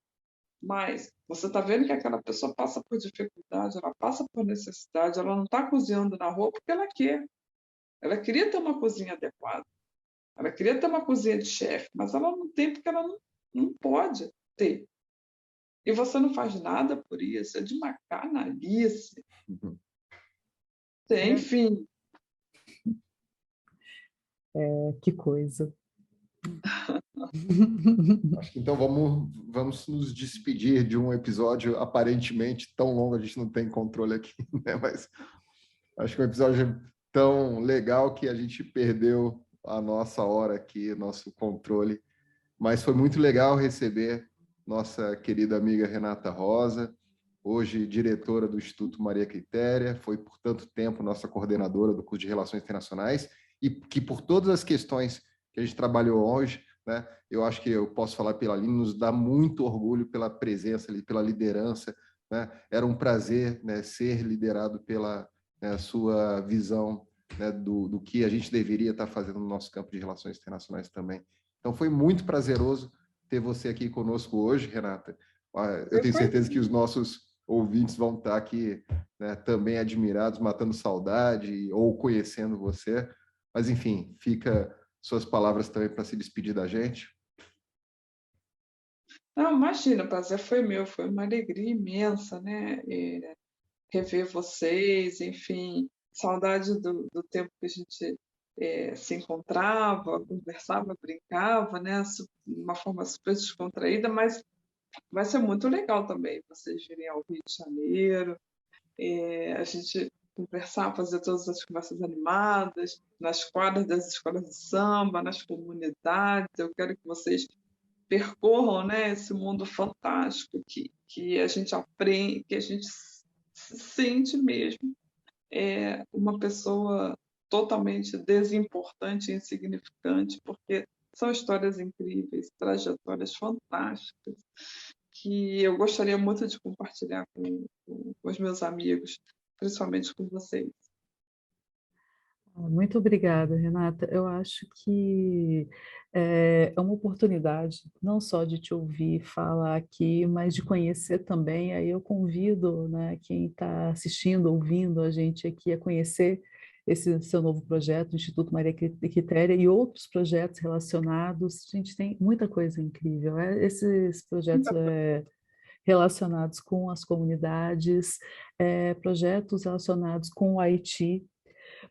mas você está vendo que aquela pessoa passa por dificuldade, ela passa por necessidade, ela não está cozinhando na rua porque ela quer. Ela queria ter uma cozinha adequada, ela queria ter uma cozinha de chefe, mas ela não tem porque ela não pode ter. E você não faz nada por isso, é de uma canalice. Enfim, Que coisa. Acho que então vamos nos despedir de um episódio aparentemente tão longo, a gente não tem controle aqui, né? Mas acho que é um episódio tão legal que a gente perdeu a nossa hora aqui, nosso controle. Mas foi muito legal receber nossa querida amiga Renata Rosa, hoje diretora do Instituto Maria Quitéria, foi por tanto tempo nossa coordenadora do curso de Relações Internacionais e que por todas as questões que a gente trabalhou hoje, né, eu acho que eu posso falar pela Aline, nos dá muito orgulho pela presença ali, pela liderança, né? Era um prazer, né, ser liderado pela, né, sua visão, né, do que a gente deveria estar fazendo no nosso campo de relações internacionais também. Então, foi muito prazeroso ter você aqui conosco hoje, Renata. Eu tenho certeza que os nossos ouvintes vão estar aqui, né, também admirados, matando saudade ou conhecendo você. Mas, enfim, fica suas palavras também para se despedir da gente. não, imagina, o prazer foi meu, foi uma alegria imensa, né? Rever vocês, enfim, saudade do tempo que a gente se encontrava, conversava, brincava, né? De uma forma super descontraída, mas vai ser muito legal também vocês virem ao Rio de Janeiro, a gente conversar, fazer todas as conversas animadas, nas quadras das escolas de samba, nas comunidades. Eu quero que vocês percorram, né, esse mundo fantástico que a gente aprende, que a gente se sente mesmo uma pessoa totalmente desimportante e insignificante, porque são histórias incríveis, trajetórias fantásticas, que eu gostaria muito de compartilhar com os meus amigos, principalmente com vocês. Muito obrigada, Renata. Eu acho que é uma oportunidade não só de te ouvir falar aqui, mas de conhecer também. Aí eu convido, né, quem está assistindo, ouvindo a gente aqui a conhecer esse seu novo projeto, o Instituto Maria Quitéria, e outros projetos relacionados. A gente tem muita coisa incrível. Esses projetos relacionados com as comunidades, projetos relacionados com o Haiti,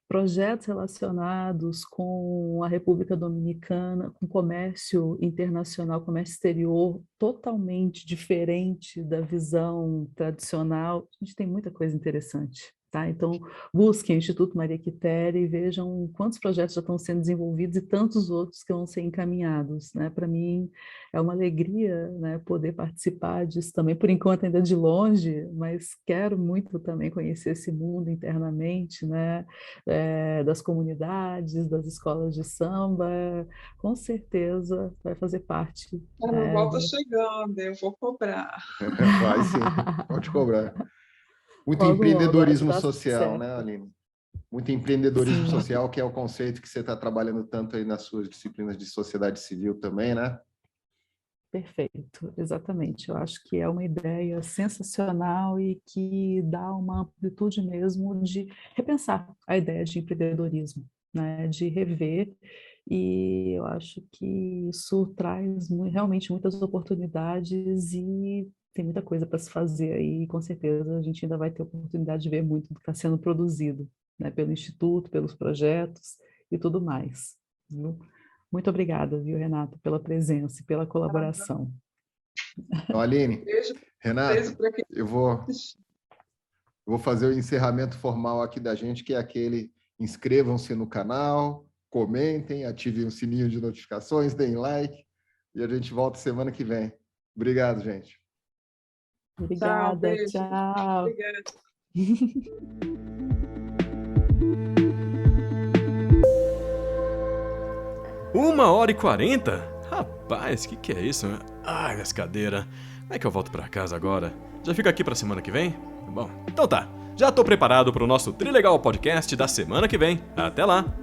projetos relacionados com a República Dominicana, com comércio internacional, comércio exterior, totalmente diferente da visão tradicional. A gente tem muita coisa interessante. Tá? Então, busquem o Instituto Maria Quitéria e vejam quantos projetos já estão sendo desenvolvidos e tantos outros que vão ser encaminhados. Né? Para mim, é uma alegria, né, poder participar disso também, por enquanto ainda de longe, mas quero muito também conhecer esse mundo internamente, né? Das comunidades, das escolas de samba, com certeza vai fazer parte. A Naval está chegando, eu vou cobrar. Vai sim, pode cobrar. Muito Logo, empreendedorismo tá social, né, certo. Aline? Muito empreendedorismo Sim. social, que é o conceito que você está trabalhando tanto aí nas suas disciplinas de sociedade civil também, né? Perfeito, exatamente. Eu acho que é uma ideia sensacional e que dá uma amplitude mesmo de repensar a ideia de empreendedorismo, né? De rever, e eu acho que isso traz realmente muitas oportunidades e tem muita coisa para se fazer aí, e com certeza a gente ainda vai ter oportunidade de ver muito do que está sendo produzido, né? Pelo Instituto, pelos projetos e tudo mais, viu? Muito obrigada, viu, Renato, pela presença e pela colaboração. Então, Aline, Beijo Renato, Beijo para quem eu vou assistiu. fazer o encerramento formal aqui da gente, que é aquele: inscrevam-se no canal, comentem, ativem o sininho de notificações, deem like, e a gente volta semana que vem. Obrigado, gente. Tchau, Obrigada, beijo. tchau. Obrigada. 1h40? Rapaz, que é isso? Ai, minhas cadeiras. Como é que eu volto pra casa agora? Já fica aqui pra semana que vem? Bom, então tá. Já tô preparado pro nosso Trilegal Podcast da semana que vem. Até lá!